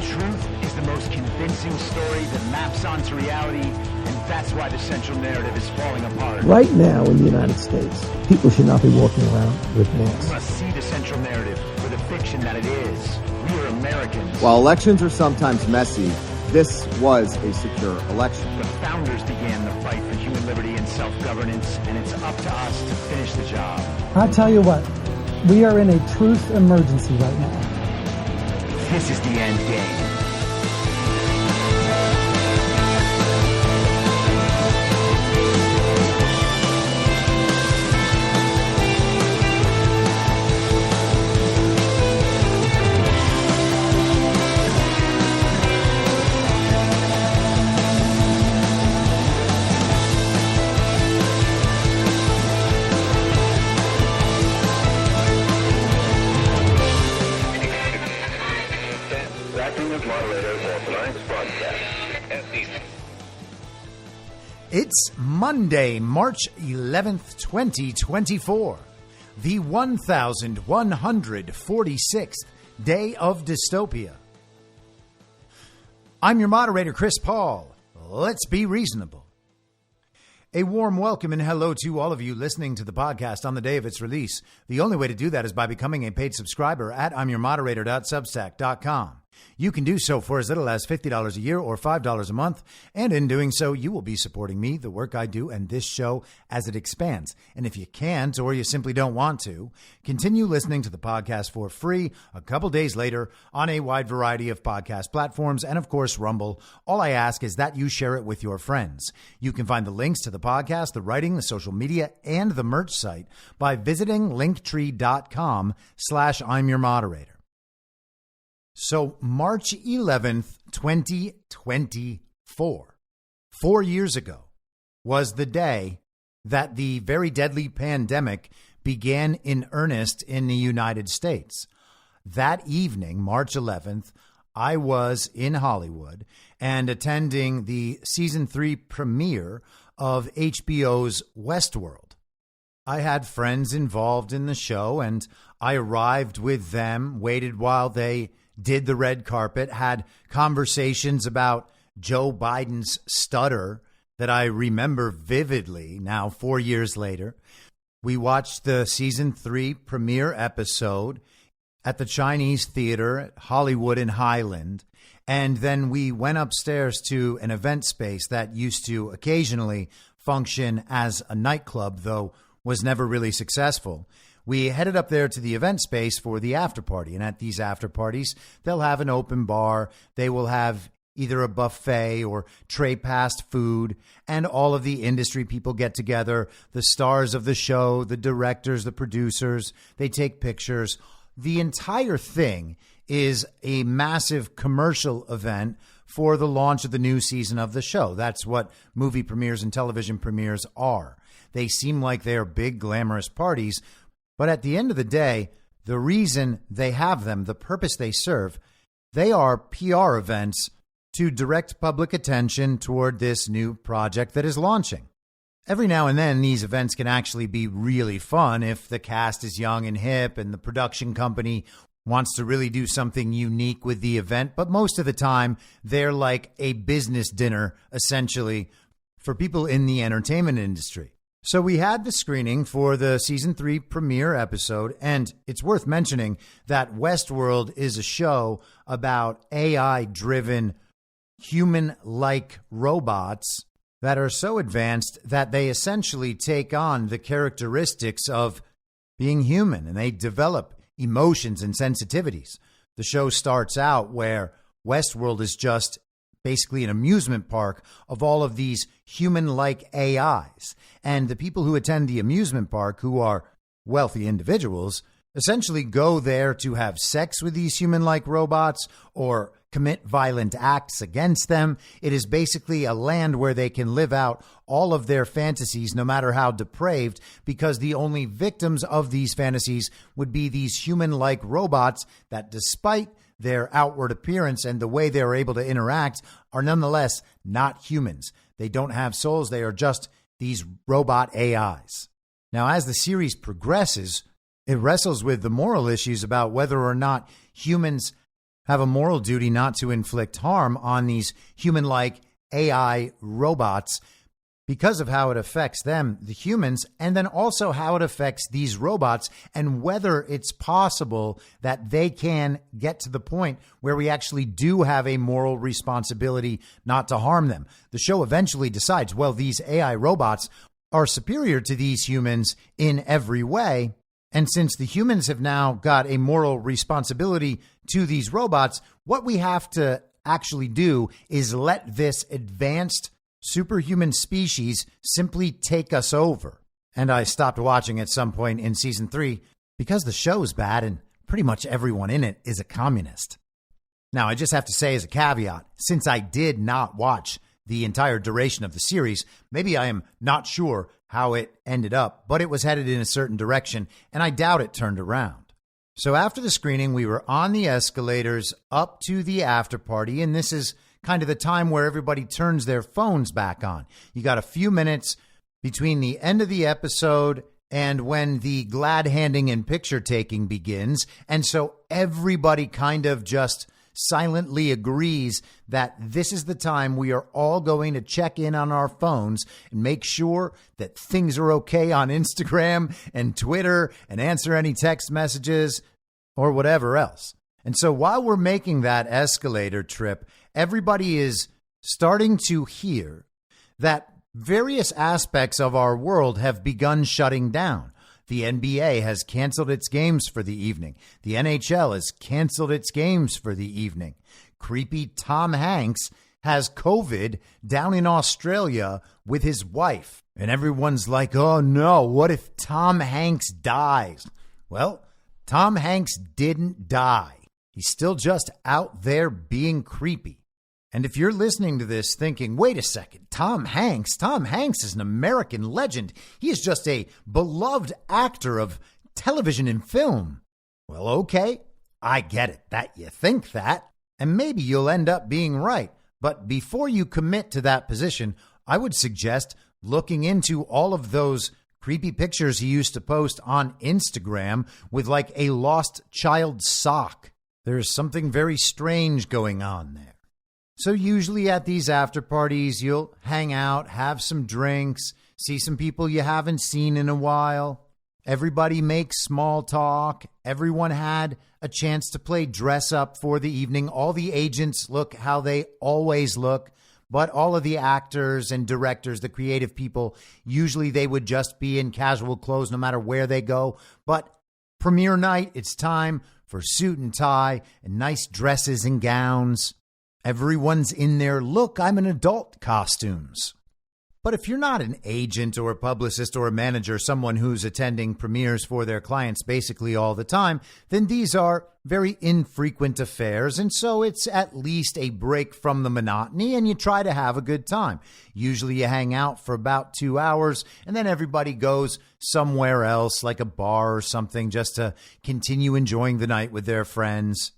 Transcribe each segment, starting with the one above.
truth is the most convincing story that maps onto reality, and that's why the central narrative is falling apart. Right now in the United States, people should not be walking around with masks. We must see the central narrative for the fiction that it is. We are Americans. While elections are sometimes messy, this was a secure election. The founders began the fight for human liberty and self-governance, and it's up to us to finish the job. I'll tell you what, we are in a truth emergency right now. This is the end game. It's Monday, March 11th, 2024, the 1146th day of dystopia. I'm your moderator, Chris Paul. Let's be reasonable. A warm welcome and hello to all of you listening to the podcast on the day of its release. The only way to do that is by becoming a paid subscriber at imyourmoderator.substack.com. You can do so for as little as $50 a year or $5 a month, and in doing so, you will be supporting me, the work I do, and this show as it expands. And if you can't, or you simply don't want to, continue listening to the podcast for free a couple days later on a wide variety of podcast platforms and, of course, Rumble. All I ask is that you share it with your friends. You can find the links to the podcast, the writing, the social media, and the merch site by visiting linktree.com/I'mYourModerator. So March 11th, 2024, 4 years ago, was the day that the very deadly pandemic began in earnest in the United States. That evening, March 11th, I was in Hollywood and attending the season 3 premiere of HBO's Westworld. I had friends involved in the show, and I arrived with them, waited while they did the red carpet, had conversations about Joe Biden's stutter that I remember vividly now 4 years later. We watched the season 3 premiere episode at the Chinese Theater at Hollywood and Highland. And then we went upstairs to an event space that used to occasionally function as a nightclub, though was never really successful. We headed up there to the event space for the after party. And at these after parties, they'll have an open bar. They will have either a buffet or tray passed food. And all of the industry people get together, the stars of the show, the directors, the producers. They take pictures. The entire thing is a massive commercial event for the launch of the new season of the show. That's what movie premieres and television premieres are. They seem like they're big, glamorous parties. But at the end of the day, the reason they have them, the purpose they serve, they are PR events to direct public attention toward this new project that is launching. Every now and then, these events can actually be really fun if the cast is young and hip and the production company wants to really do something unique with the event. But most of the time, they're like a business dinner, essentially, for people in the entertainment industry. So we had the screening for the season 3 premiere episode, and it's worth mentioning that Westworld is a show about AI-driven, human-like robots that are so advanced that they essentially take on the characteristics of being human, and they develop emotions and sensitivities. The show starts out where Westworld is just basically an amusement park of all of these human-like AIs. And the people who attend the amusement park, who are wealthy individuals, essentially go there to have sex with these human-like robots or commit violent acts against them. It is basically a land where they can live out all of their fantasies, no matter how depraved, because the only victims of these fantasies would be these human-like robots that, despite their outward appearance and the way they're able to interact, are nonetheless not humans. They don't have souls. They are just these robot AIs. Now, as the series progresses, it wrestles with the moral issues about whether or not humans have a moral duty not to inflict harm on these human-like AI robots because of how it affects them, the humans, and then also how it affects these robots and whether it's possible that they can get to the point where we actually do have a moral responsibility not to harm them. The show eventually decides, well, these AI robots are superior to these humans in every way. And since the humans have now got a moral responsibility to these robots, what we have to actually do is let this advanced superhuman species simply take us over. And I stopped watching at some point in season 3 because the show's bad and pretty much everyone in it is a communist. Now, I just have to say as a caveat, since I did not watch the entire duration of the series, maybe I am not sure how it ended up, but it was headed in a certain direction, and I doubt it turned around. So after the screening, we were on the escalators up to the after party, and this is kind of the time where everybody turns their phones back on. You got a few minutes between the end of the episode and when the glad handing and picture taking begins. And so everybody kind of just silently agrees that this is the time we are all going to check in on our phones and make sure that things are okay on Instagram and Twitter and answer any text messages or whatever else. And so while we're making that escalator trip, everybody is starting to hear that various aspects of our world have begun shutting down. The NBA has canceled its games for the evening. The NHL has canceled its games for the evening. Creepy Tom Hanks has COVID down in Australia with his wife. And everyone's like, oh no, what if Tom Hanks dies? Well, Tom Hanks didn't die. He's still just out there being creepy. And if you're listening to this thinking, wait a second, Tom Hanks is an American legend. He is just a beloved actor of television and film. Well, okay, I get it that you think that, and maybe you'll end up being right. But before you commit to that position, I would suggest looking into all of those creepy pictures he used to post on Instagram with like a lost child sock. There's something very strange going on there. So usually at these after parties, you'll hang out, have some drinks, see some people you haven't seen in a while. Everybody makes small talk. Everyone had a chance to play dress up for the evening. All the agents look how they always look, but all of the actors and directors, the creative people, usually they would just be in casual clothes no matter where they go. But premiere night, it's time for suit and tie and nice dresses and gowns. Everyone's in their look, I'm an adult costumes. But if you're not an agent or a publicist or a manager, someone who's attending premieres for their clients basically all the time, then these are very infrequent affairs. And so it's at least a break from the monotony and you try to have a good time. Usually you hang out for about 2 hours and then everybody goes somewhere else like a bar or something just to continue enjoying the night with their friends.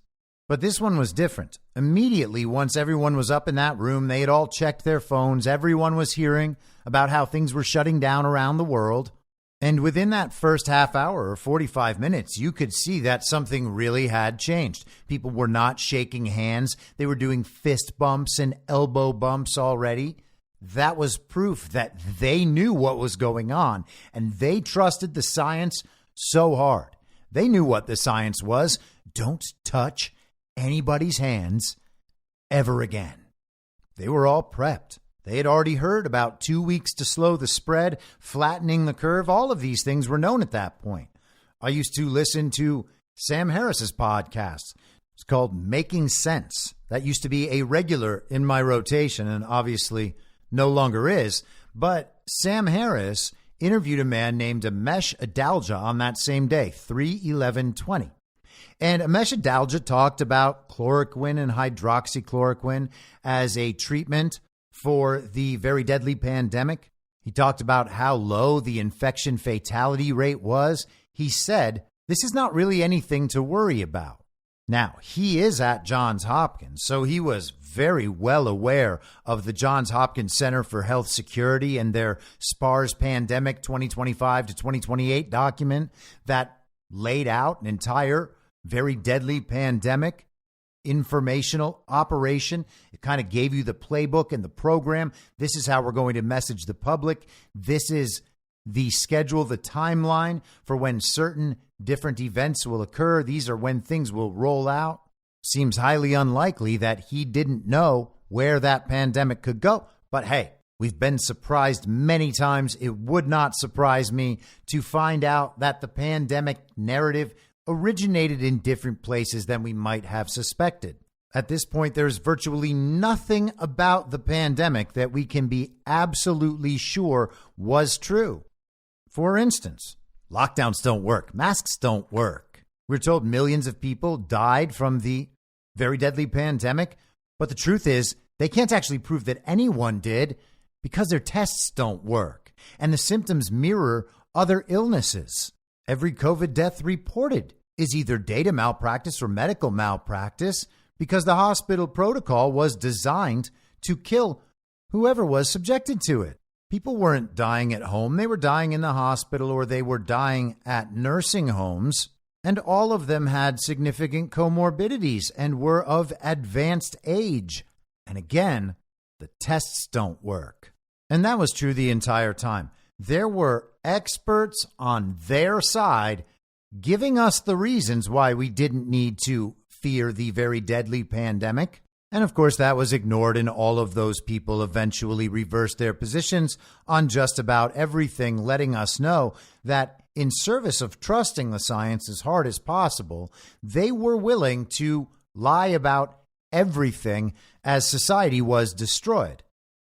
But this one was different. Immediately, once everyone was up in that room, they had all checked their phones. Everyone was hearing about how things were shutting down around the world. And within that first half hour or 45 minutes, you could see that something really had changed. People were not shaking hands. They were doing fist bumps and elbow bumps already. That was proof that they knew what was going on, and they trusted the science so hard. They knew what the science was. Don't touch anybody's hands ever again. They were all prepped. They had already heard about 2 weeks to slow the spread, flattening the curve. All of these things were known at that point. I used to listen to Sam Harris's podcast. It's called Making Sense. That used to be a regular in my rotation and obviously no longer is. But Sam Harris interviewed a man named Amesh Adalja on that same day, 3/11/20. And Amesh Adalja talked about chloroquine and hydroxychloroquine as a treatment for the very deadly pandemic. He talked about how low the infection fatality rate was. He said, this is not really anything to worry about. Now, he is at Johns Hopkins, so he was very well aware of the Johns Hopkins Center for Health Security and their SPARS Pandemic 2025 to 2028 document that laid out an entire very deadly pandemic. informational operation. It kind of gave you the playbook and the program. This is how we're going to message the public. This is the schedule, the timeline for when certain different events will occur. These are when things will roll out. Seems highly unlikely that he didn't know where that pandemic could go. But hey, we've been surprised many times. It would not surprise me to find out that the pandemic narrative originated in different places than we might have suspected. At this point, there's virtually nothing about the pandemic that we can be absolutely sure was true. For instance, lockdowns don't work. Masks don't work. We're told millions of people died from the very deadly pandemic, but the truth is they can't actually prove that anyone did because their tests don't work, and the symptoms mirror other illnesses. Every COVID death reported is either data malpractice or medical malpractice because the hospital protocol was designed to kill whoever was subjected to it. People weren't dying at home. They were dying in the hospital or they were dying at nursing homes. And all of them had significant comorbidities and were of advanced age. And again, the tests don't work. And that was true the entire time. There were experts on their side giving us the reasons why we didn't need to fear the very deadly pandemic. And of course, that was ignored, and all of those people eventually reversed their positions on just about everything, letting us know that in service of trusting the science as hard as possible, they were willing to lie about everything as society was destroyed.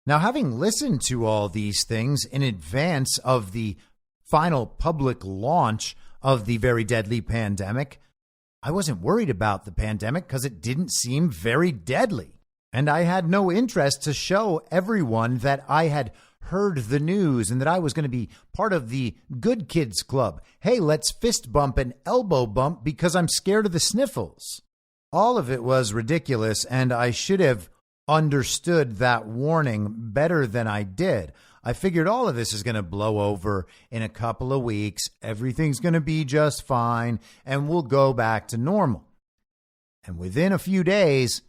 Now, having listened to all these things in advance of the final public launch of the very deadly pandemic, I wasn't worried about the pandemic because it didn't seem very deadly. And I had no interest to show everyone that I had heard the news and that I was going to be part of the good kids club. Hey, let's fist bump and elbow bump because I'm scared of the sniffles. All of it was ridiculous, and I should have understood that warning better than I did. I figured all of this is going to blow over in a couple of weeks. Everything's going to be just fine, and we'll go back to normal. And within a few days,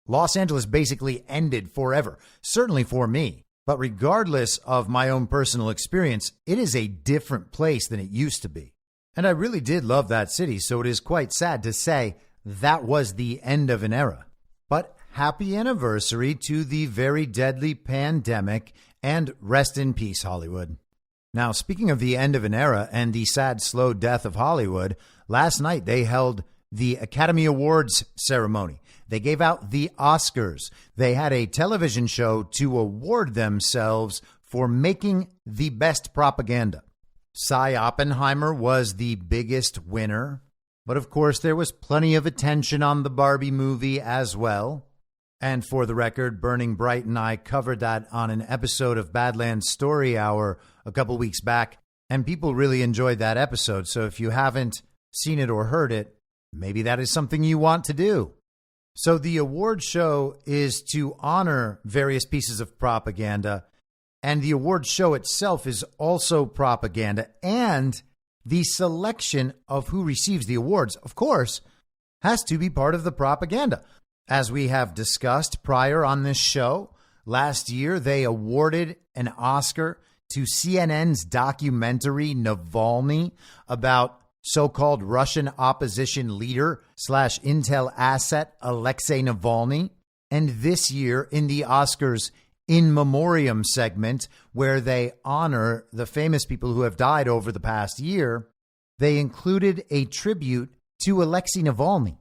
Los Angeles basically ended forever, certainly for me. But regardless of my own personal experience, it is a different place than it used to be. And I really did love that city, so it is quite sad to say that was the end of an era. But happy anniversary to the very deadly pandemic, and rest in peace, Hollywood. Now, speaking of the end of an era and the sad, slow death of Hollywood, last night they held the Academy Awards ceremony. They gave out the Oscars. They had a television show to award themselves for making the best propaganda. Cy Oppenheimer was the biggest winner, but of course there was plenty of attention on the Barbie movie as well. And for the record, Burning Bright and I covered that on an episode of Badlands Story Hour a couple weeks back, and people really enjoyed that episode. So if you haven't seen it or heard it, maybe that is something you want to do. So the award show is to honor various pieces of propaganda, and the award show itself is also propaganda, and the selection of who receives the awards, of course, has to be part of the propaganda. As we have discussed prior on this show, last year they awarded an Oscar to CNN's documentary Navalny about so-called Russian opposition leader / intel asset Alexei Navalny. And this year in the Oscars In Memoriam segment, where they honor the famous people who have died over the past year, they included a tribute to Alexei Navalny.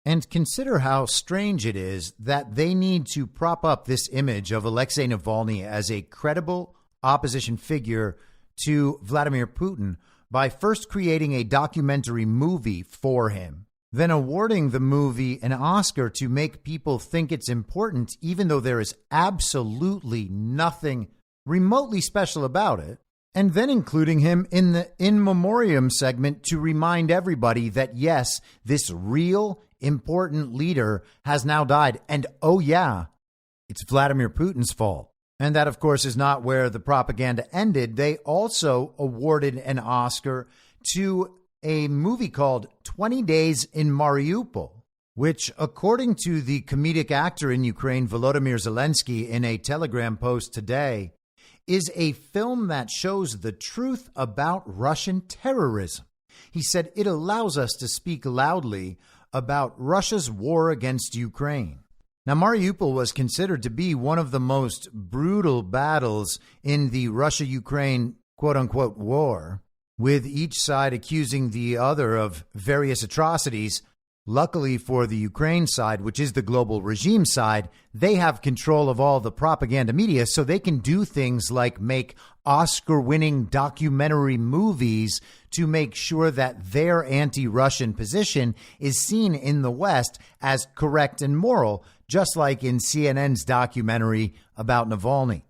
And consider how strange it is that they need to prop up this image of Alexei Navalny as a credible opposition figure to Vladimir Putin by first creating a documentary movie for him, then awarding the movie an Oscar to make people think it's important, even though there is absolutely nothing remotely special about it, and then including him in the In Memoriam segment to remind everybody that, yes, this real important leader has now died. And oh yeah, it's Vladimir Putin's fault. And that, of course, is not where the propaganda ended. They also awarded an Oscar to a movie called 20 Days in Mariupol. which, according to the comedic actor in Ukraine, Volodymyr Zelensky, in a Telegram post today, is a film that shows the truth about Russian terrorism. He said it allows us to speak loudly about Russia's war against Ukraine. Now, Mariupol was considered to be one of the most brutal battles in the Russia-Ukraine quote-unquote war, with each side accusing the other of various atrocities. Luckily for the Ukraine side, which is the global regime side, they have control of all the propaganda media, so they can do things like make Oscar-winning documentary movies to make sure that their anti-Russian position is seen in the West as correct and moral, just like in CNN's documentary about Navalny.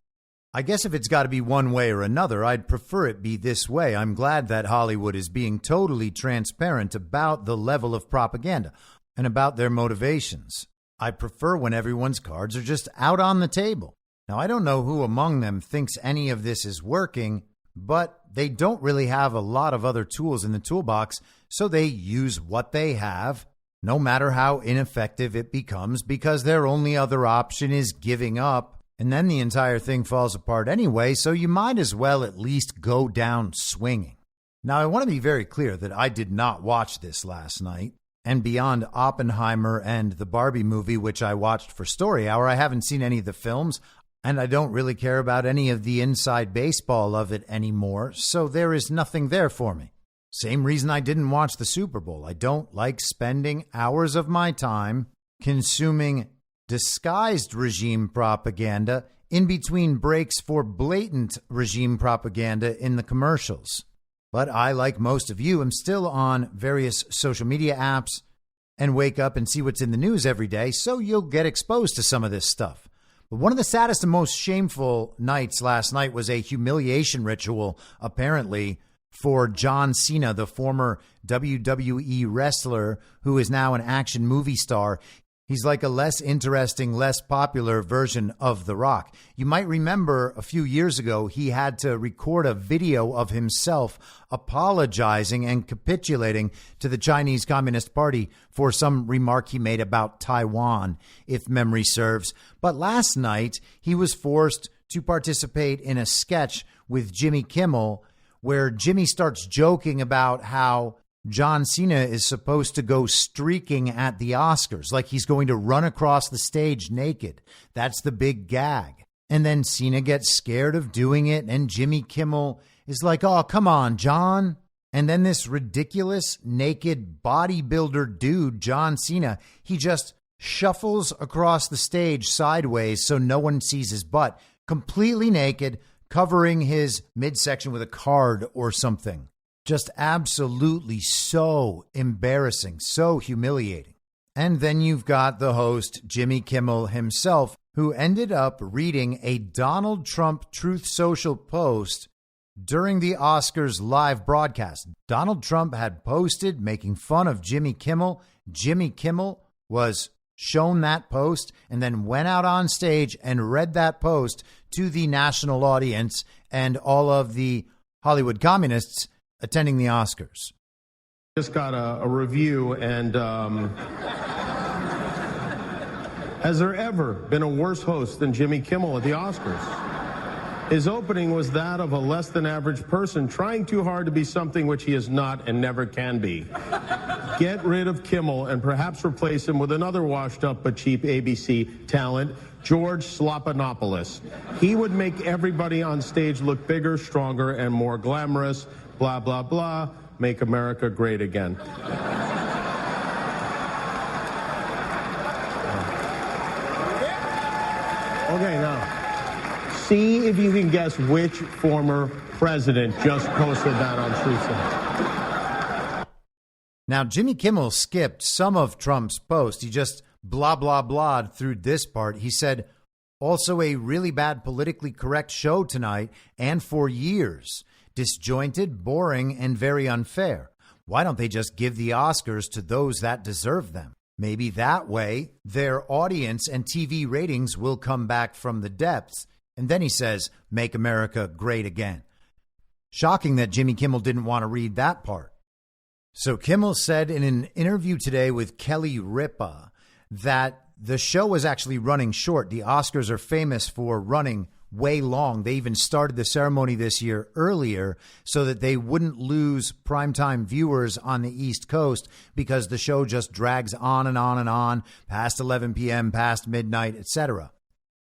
I guess if it's got to be one way or another, I'd prefer it be this way. I'm glad that Hollywood is being totally transparent about the level of propaganda and about their motivations. I prefer when everyone's cards are just out on the table. Now, I don't know who among them thinks any of this is working, but they don't really have a lot of other tools in the toolbox, so they use what they have, no matter how ineffective it becomes, because their only other option is giving up. And then the entire thing falls apart anyway, so you might as well at least go down swinging. Now, I want to be very clear that I did not watch this last night. And beyond Oppenheimer and the Barbie movie, which I watched for Story Hour, I haven't seen any of the films, and I don't really care about any of the inside baseball of it anymore, so there is nothing there for me. Same reason I didn't watch the Super Bowl. I don't like spending hours of my time consuming disguised regime propaganda in between breaks for blatant regime propaganda in the commercials. But I, like most of you, am still on various social media apps and wake up and see what's in the news every day, so you'll get exposed to some of this stuff. But one of the saddest and most shameful nights last night was a humiliation ritual, apparently, for John Cena, the former WWE wrestler who is now an action movie star. He's like a less interesting, less popular version of The Rock. You might remember a few years ago, he had to record a video of himself apologizing and capitulating to the Chinese Communist Party for some remark he made about Taiwan, if memory serves. But last night, he was forced to participate in a sketch with Jimmy Kimmel, where Jimmy starts joking about how John Cena is supposed to go streaking at the Oscars, like he's going to run across the stage naked. That's the big gag. And then Cena gets scared of doing it, and Jimmy Kimmel is like, oh, come on, John. And then this ridiculous naked bodybuilder dude, John Cena, he just shuffles across the stage sideways so no one sees his butt, completely naked, covering his midsection with a card or something. Just absolutely so embarrassing, so humiliating. And then you've got the host, Jimmy Kimmel himself, who ended up reading a Donald Trump Truth Social post during the Oscars live broadcast. Donald Trump had posted making fun of Jimmy Kimmel. Jimmy Kimmel was shown that post and then went out on stage and read that post to the national audience and all of the Hollywood communists attending the Oscars. Just got a review, and has there ever been a worse host than Jimmy Kimmel at the Oscars? His opening was that of a less than average person trying too hard to be something which he is not and never can be. Get rid of Kimmel and perhaps replace him with another washed up but cheap ABC talent, George Slopanopoulos. He would make everybody on stage look bigger, stronger, and more glamorous. Blah, blah, blah. Make America great again. Okay, now, see if you can guess which former president just posted that on Treason. Now, Jimmy Kimmel skipped some of Trump's post. He just blah, blah, blah through this part. He said, also a really bad politically correct show tonight and for years. Disjointed, boring, and very unfair. Why don't they just give the Oscars to those that deserve them? Maybe that way their audience and TV ratings will come back from the depths. And then he says, make America great again. Shocking that Jimmy Kimmel didn't want to read that part. So Kimmel said in an interview today with Kelly Ripa that the show was actually running short. The Oscars are famous for running way long. They even started the ceremony this year earlier so that they wouldn't lose primetime viewers on the East Coast, because the show just drags on and on and on past 11 p.m., past midnight, etc.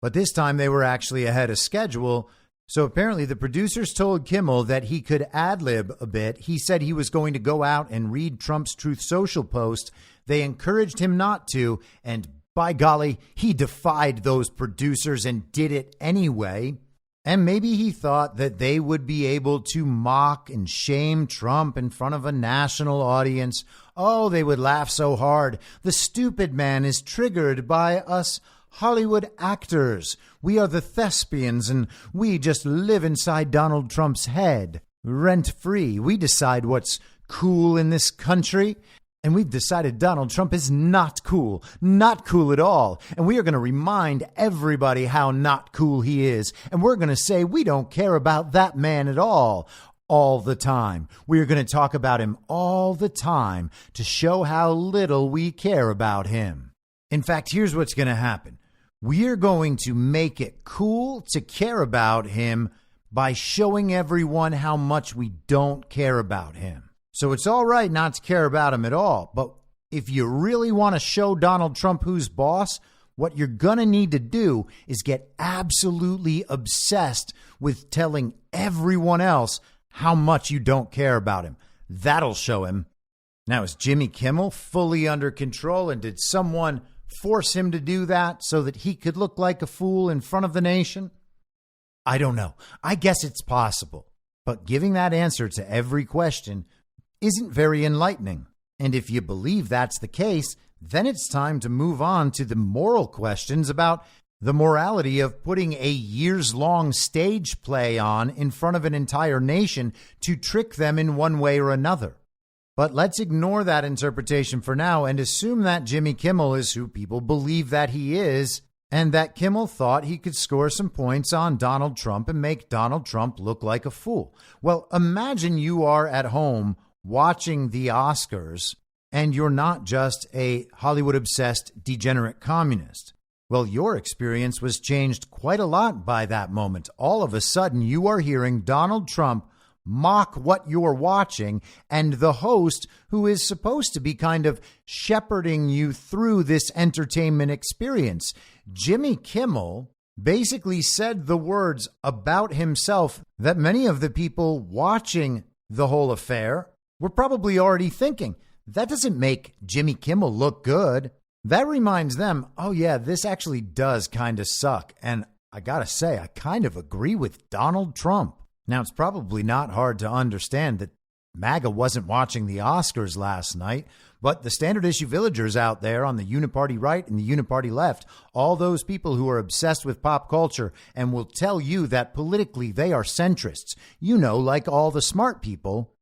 But this time they were actually ahead of schedule. So apparently the producers told Kimmel that he could ad-lib a bit. He said he was going to go out and read Trump's Truth Social post. They encouraged him not to, and by golly, he defied those producers and did it anyway. And maybe he thought that they would be able to mock and shame Trump in front of a national audience. Oh, they would laugh so hard. The stupid man is triggered by us Hollywood actors. We are the thespians, and we just live inside Donald Trump's head, rent-free. We decide what's cool in this country. And we've decided Donald Trump is not cool at all. And we are going to remind everybody how not cool he is. And we're going to say we don't care about that man at all the time. We are going to talk about him all the time to show how little we care about him. In fact, here's what's going to happen. We are going to make it cool to care about him by showing everyone how much we don't care about him. So it's all right not to care about him at all. But if you really want to show Donald Trump who's boss, what you're going to need to do is get absolutely obsessed with telling everyone else how much you don't care about him. That'll show him. Now, is Jimmy Kimmel fully under control, and did someone force him to do that so that he could look like a fool in front of the nation? I don't know. I guess it's possible. But giving that answer to every question isn't very enlightening. And if you believe that's the case, then it's time to move on to the moral questions about the morality of putting a years-long stage play on in front of an entire nation to trick them in one way or another. But let's ignore that interpretation for now and assume that Jimmy Kimmel is who people believe that he is, and that Kimmel thought he could score some points on Donald Trump and make Donald Trump look like a fool. Well, imagine you are at home watching the Oscars, and you're not just a Hollywood-obsessed degenerate communist. Well, your experience was changed quite a lot by that moment. All of a sudden, you are hearing Donald Trump mock what you're watching, and the host, who is supposed to be kind of shepherding you through this entertainment experience, Jimmy Kimmel, basically said the words about himself that many of the people watching the whole affair we're probably already thinking, that doesn't make Jimmy Kimmel look good. That reminds them, oh yeah, this actually does kind of suck. And I gotta say, I kind of agree with Donald Trump. Now, it's probably not hard to understand that MAGA wasn't watching the Oscars last night, but the standard issue villagers out there on the uniparty right and the uniparty left, all those people who are obsessed with pop culture and will tell you that politically they are centrists, like all the smart people.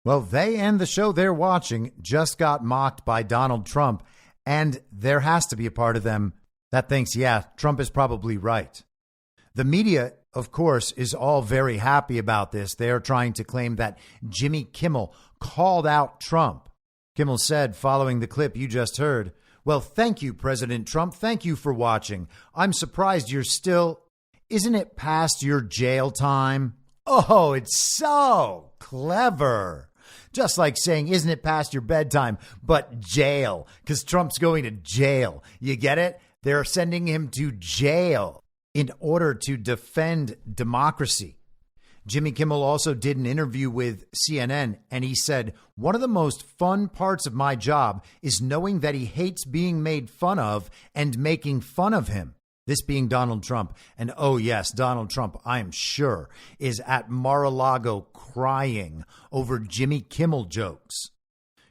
Well, they and the show they're watching just got mocked by Donald Trump, and there has to be a part of them that thinks, yeah, Trump is probably right. The media, of course, is all very happy about this. They are trying to claim that Jimmy Kimmel called out Trump. Kimmel said, following the clip you just heard, well, thank you, President Trump. Thank you for watching. I'm surprised you're still... Isn't it past your jail time? Oh, it's so clever. Just like saying, isn't it past your bedtime, but jail, because Trump's going to jail. You get it? They're sending him to jail in order to defend democracy. Jimmy Kimmel also did an interview with CNN, and he said, one of the most fun parts of my job is knowing that he hates being made fun of and making fun of him. This being Donald Trump. And oh, yes, Donald Trump, I am sure, is at Mar-a-Lago crying over Jimmy Kimmel jokes.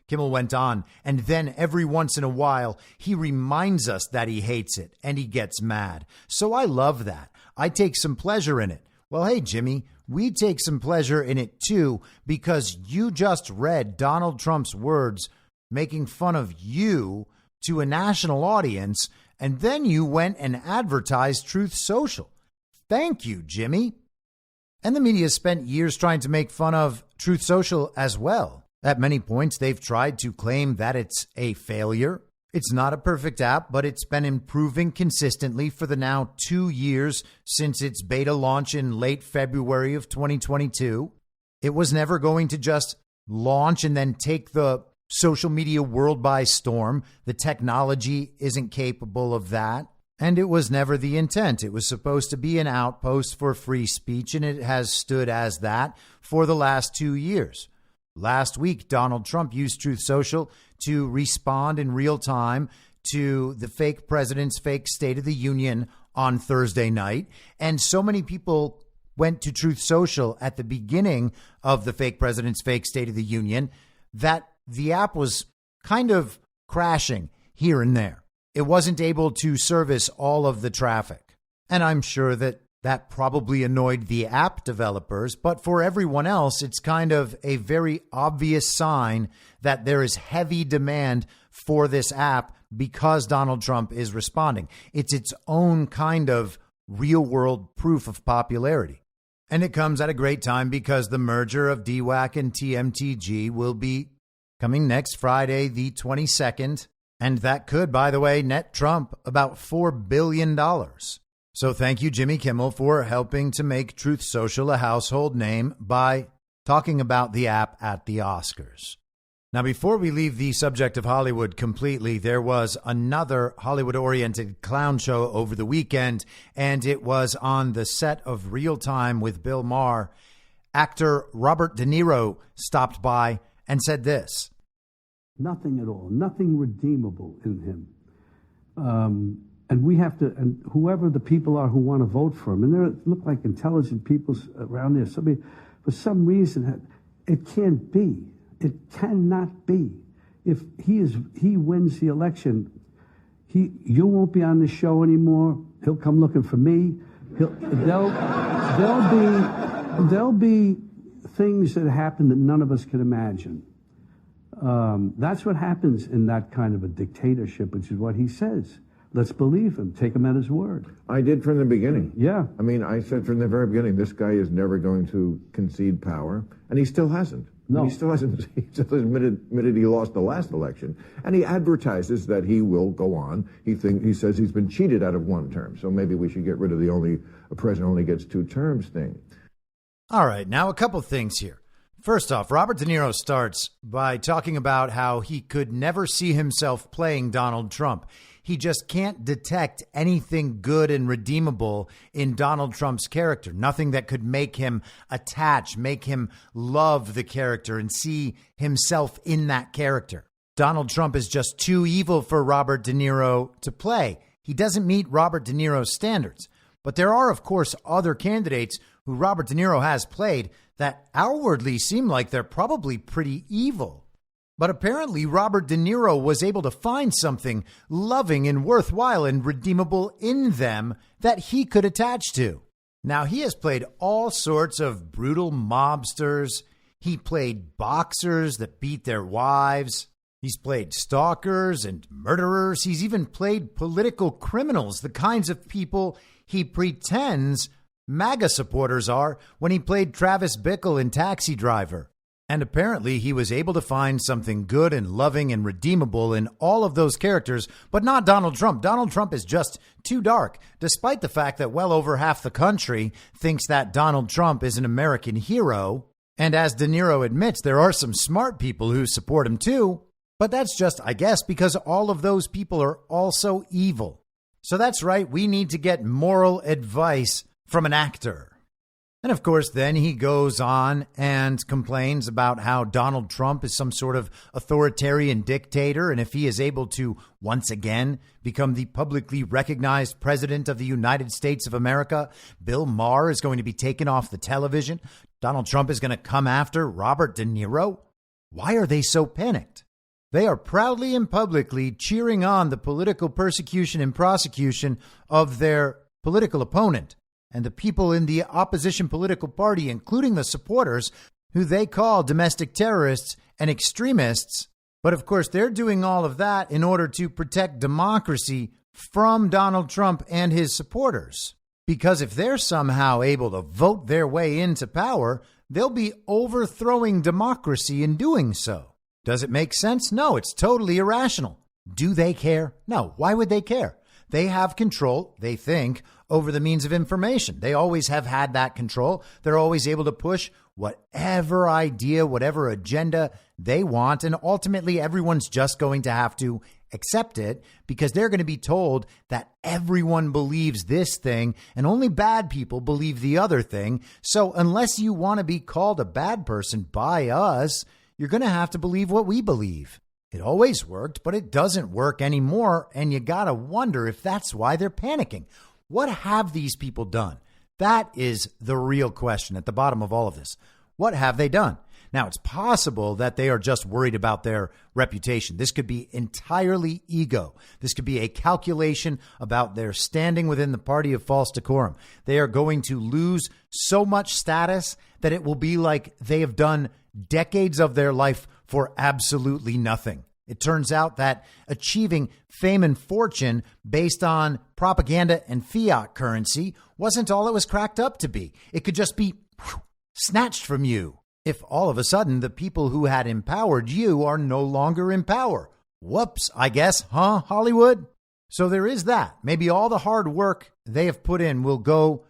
Kimmel went on, and then every once in a while, he reminds us that he hates it, and he gets mad. So I love that. I take some pleasure in it. Well, hey, Jimmy, we take some pleasure in it, too, because you just read Donald Trump's words making fun of you to a national audience, and then you went and advertised Truth Social. Thank you, Jimmy. And the media spent years trying to make fun of Truth Social as well. At many points, they've tried to claim that it's a failure. It's not a perfect app, but it's been improving consistently for the now 2 years since its beta launch in late February of 2022. It was never going to just launch and then take the social media world by storm. The technology isn't capable of that. And it was never the intent. It was supposed to be an outpost for free speech, and it has stood as that for the last 2 years. Last week, Donald Trump used Truth Social to respond in real time to the fake president's fake State of the Union on Thursday night. And so many people went to Truth Social at the beginning of the fake president's fake State of the Union that the app was kind of crashing here and there. It wasn't able to service all of the traffic. And I'm sure that probably annoyed the app developers, but for everyone else, it's kind of a very obvious sign that there is heavy demand for this app because Donald Trump is responding. It's its own kind of real-world proof of popularity. And it comes at a great time because the merger of DWAC and TMTG will be coming next Friday, the 22nd. And that could, by the way, net Trump about $4 billion. So thank you, Jimmy Kimmel, for helping to make Truth Social a household name by talking about the app at the Oscars. Now, before we leave the subject of Hollywood completely, there was another Hollywood-oriented clown show over the weekend, and it was on the set of Real Time with Bill Maher. Actor Robert De Niro stopped by and said this. Nothing at all, nothing redeemable in him. And we have to, and whoever the people are who want to vote for him, and there look like intelligent people around there. Somebody, for some reason, it can't be. It cannot be. If he wins the election, you won't be on the show anymore. He'll come looking for me. There'll be things that happen that none of us can imagine. That's what happens in that kind of a dictatorship, which is what he says. Let's believe him. Take him at his word. I did from the beginning. Yeah. I mean, I said from the very beginning, this guy is never going to concede power, and he still hasn't. No. He still hasn't. He still admitted he lost the last election, and he advertises that he will go on. He says he's been cheated out of one term, so maybe we should get rid of a president only gets 2 terms thing. All right, now a couple things here. First off, Robert De Niro starts by talking about how he could never see himself playing Donald Trump. He just can't detect anything good and redeemable in Donald Trump's character. Nothing that could make him attach, make him love the character and see himself in that character. Donald Trump is just too evil for Robert De Niro to play. He doesn't meet Robert De Niro's standards. But there are, of course, other candidates who Robert De Niro has played that outwardly seem like they're probably pretty evil. But apparently Robert De Niro was able to find something loving and worthwhile and redeemable in them that he could attach to. Now, he has played all sorts of brutal mobsters. He played boxers that beat their wives. He's played stalkers and murderers. He's even played political criminals, the kinds of people he pretends MAGA supporters are when he played Travis Bickle in Taxi Driver. And apparently he was able to find something good and loving and redeemable in all of those characters, but not Donald Trump. Donald Trump is just too dark, despite the fact that well over half the country thinks that Donald Trump is an American hero. And as De Niro admits, there are some smart people who support him too. But that's just, I guess, because all of those people are also evil. So that's right, we need to get moral advice from an actor. And of course, then he goes on and complains about how Donald Trump is some sort of authoritarian dictator. And if he is able to once again become the publicly recognized president of the United States of America, Bill Maher is going to be taken off the television. Donald Trump is going to come after Robert De Niro. Why are they so panicked? They are proudly and publicly cheering on the political persecution and prosecution of their political opponent. And the people in the opposition political party, including the supporters, who they call domestic terrorists and extremists. But of course, they're doing all of that in order to protect democracy from Donald Trump and his supporters. Because if they're somehow able to vote their way into power, they'll be overthrowing democracy in doing so. Does it make sense? No, it's totally irrational. Do they care? No. Why would they care? They have control, they think, over the means of information. They always have had that control. They're always able to push whatever idea, whatever agenda they want. And ultimately, everyone's just going to have to accept it because they're going to be told that everyone believes this thing and only bad people believe the other thing. So unless you want to be called a bad person by us, you're going to have to believe what we believe. It always worked, but it doesn't work anymore. And you got to wonder if that's why they're panicking. What have these people done? That is the real question at the bottom of all of this. What have they done? Now, it's possible that they are just worried about their reputation. This could be entirely ego. This could be a calculation about their standing within the party of false decorum. They are going to lose so much status that it will be like they have done decades of their life for absolutely nothing. It turns out that achieving fame and fortune based on propaganda and fiat currency wasn't all it was cracked up to be. It could just be snatched from you if all of a sudden the people who had empowered you are no longer in power. Whoops, I guess, huh, Hollywood? So there is that. Maybe all the hard work they have put in will go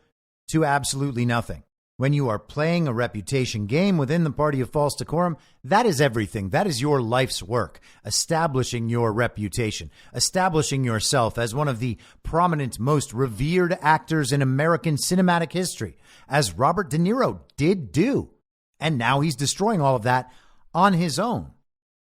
to absolutely nothing. When you are playing a reputation game within the party of false decorum, that is everything. That is your life's work, establishing your reputation, establishing yourself as one of the prominent, most revered actors in American cinematic history, as Robert De Niro did do. And now he's destroying all of that on his own.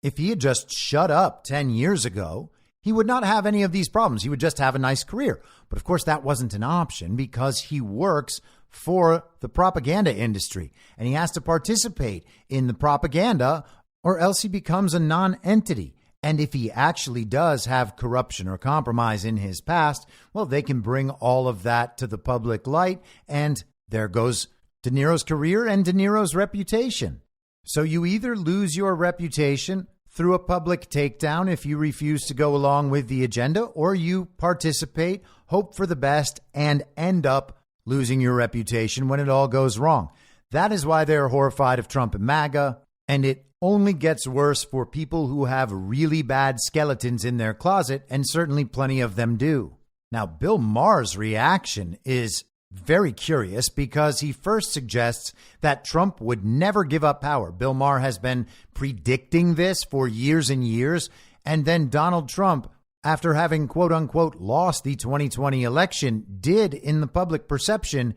If he had just shut up 10 years ago, he would not have any of these problems. He would just have a nice career. But of course, that wasn't an option because he works for the propaganda industry and he has to participate in the propaganda or else he becomes a non-entity. And if he actually does have corruption or compromise in his past, well, they can bring all of that to the public light. And there goes De Niro's career and De Niro's reputation. So you either lose your reputation through a public takedown if you refuse to go along with the agenda, or you participate, hope for the best, and end up losing your reputation when it all goes wrong. That is why they're horrified of Trump and MAGA, and it only gets worse for people who have really bad skeletons in their closet, and certainly plenty of them do. Now, Bill Maher's reaction is very curious because he first suggests that Trump would never give up power. Bill Maher has been predicting this for years and years. And then Donald Trump, after having, quote unquote, lost the 2020 election, did in the public perception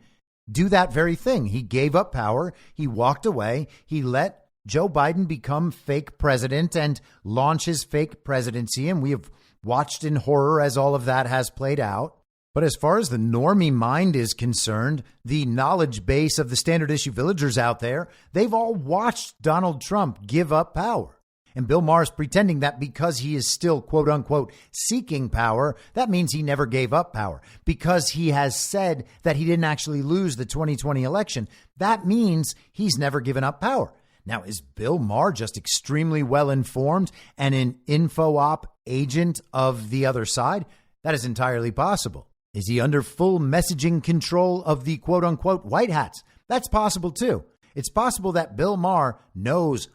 do that very thing. He gave up power. He walked away. He let Joe Biden become fake president and launch his fake presidency. And we have watched in horror as all of that has played out. But as far as the normie mind is concerned, the knowledge base of the standard issue villagers out there, they've all watched Donald Trump give up power. And Bill Maher's pretending that because he is still, quote unquote, seeking power, that means he never gave up power. Because he has said that he didn't actually lose the 2020 election, that means he's never given up power. Now, is Bill Maher just extremely well informed and an info op agent of the other side? That is entirely possible. Is he under full messaging control of the quote unquote white hats? That's possible, too. It's possible that Bill Maher knows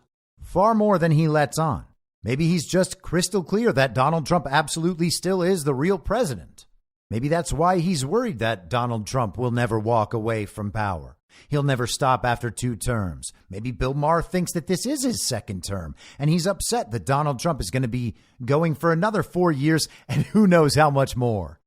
far more than he lets on. Maybe he's just crystal clear that Donald Trump absolutely still is the real president. Maybe that's why he's worried that Donald Trump will never walk away from power. He'll never stop after 2 terms. Maybe Bill Maher thinks that this is his second term, and he's upset that Donald Trump is going to be going for another 4 years and who knows how much more.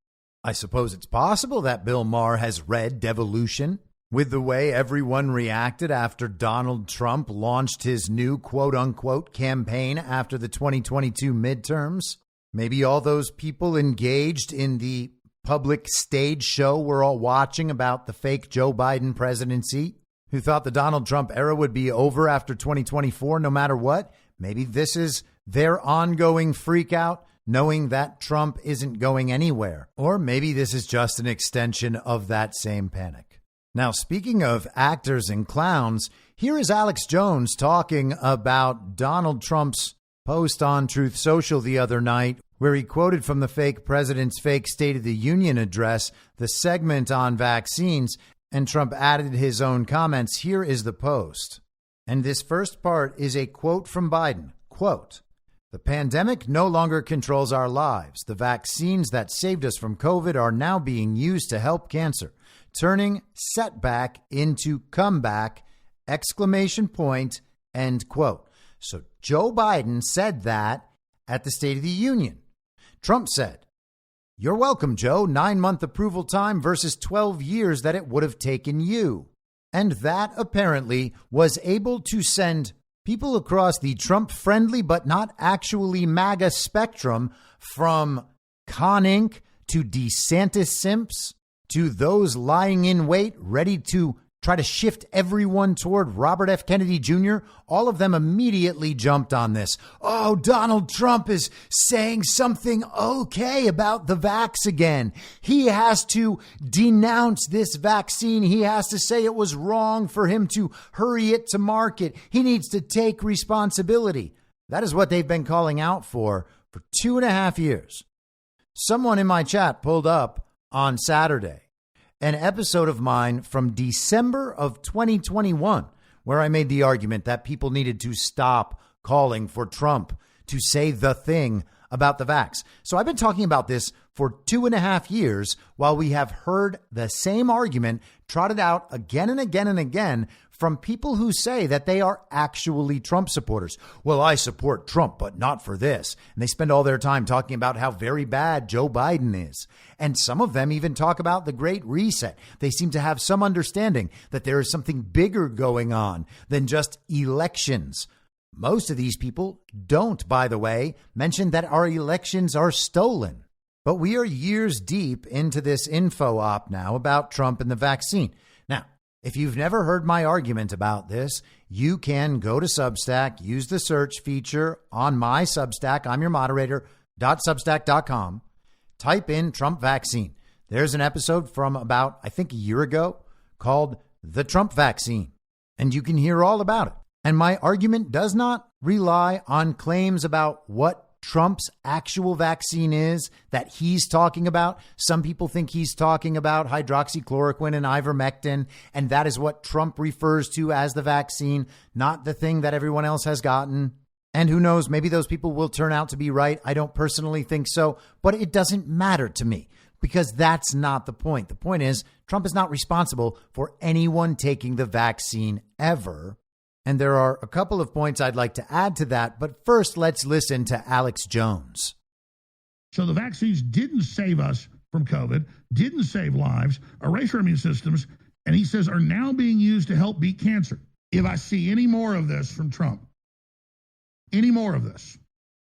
I suppose it's possible that Bill Maher has read devolution with the way everyone reacted after Donald Trump launched his new quote-unquote campaign after the 2022 midterms. Maybe all those people engaged in the public stage show we're all watching about the fake Joe Biden presidency, who thought the Donald Trump era would be over after 2024 no matter what. Maybe this is their ongoing freak out, knowing that Trump isn't going anywhere. Or maybe this is just an extension of that same panic. Now, speaking of actors and clowns, here is Alex Jones talking about Donald Trump's post on Truth Social the other night, where he quoted from the fake president's fake State of the Union address, the segment on vaccines, And Trump added his own comments. Here is the post. And this first part is a quote from Biden. Quote, "The pandemic no longer controls our lives. The vaccines that saved us from COVID are now being used to help cancer, turning setback into comeback, exclamation point," end quote. So Joe Biden said that at the State of the Union. Trump said, "You're welcome, Joe. 9-month approval time versus 12 years that it would have taken you." And that apparently was able to send people across the Trump-friendly but not actually MAGA spectrum, from Con Inc. to DeSantis simps to those lying in wait, ready to try to shift everyone toward Robert F. Kennedy Jr., all of them immediately jumped on this. Oh, Donald Trump is saying something okay about the vax again. He has to denounce this vaccine. He has to say it was wrong for him to hurry it to market. He needs to take responsibility. That is what they've been calling out for 2.5 years. Someone in my chat pulled up on Saturday an episode of mine from December of 2021, where I made the argument that people needed to stop calling for Trump to say the thing about the vax. So I've been talking about this for 2.5 years, while we have heard the same argument trotted out again and again and again from people who say that they are actually Trump supporters. Well, I support Trump, but not for this. And they spend all their time talking about how very bad Joe Biden is. And some of them even talk about the Great Reset. They seem to have some understanding that there is something bigger going on than just elections. Most of these people don't, by the way, mention that our elections are stolen. But we are years deep into this info op now about Trump and the vaccine. Now, if you've never heard my argument about this, you can go to Substack, use the search feature on my Substack. I'm your moderator, .substack.com. Type in Trump vaccine. There's an episode from about, I think, a year ago called The Trump Vaccine, and you can hear all about it. And my argument does not rely on claims about what Trump's actual vaccine is that he's talking about. Some people think he's talking about hydroxychloroquine and ivermectin, and that is what Trump refers to as the vaccine, not the thing that everyone else has gotten. And who knows, maybe those people will turn out to be right. I don't personally think so, but it doesn't matter to me, because that's not the point. The point is, Trump is not responsible for anyone taking the vaccine ever. And there are a couple of points I'd like to add to that. But first, let's listen to Alex Jones. So the vaccines didn't save us from COVID, didn't save lives, erase our immune systems, and he says are now being used to help beat cancer. If I see any more of this from Trump, any more of this,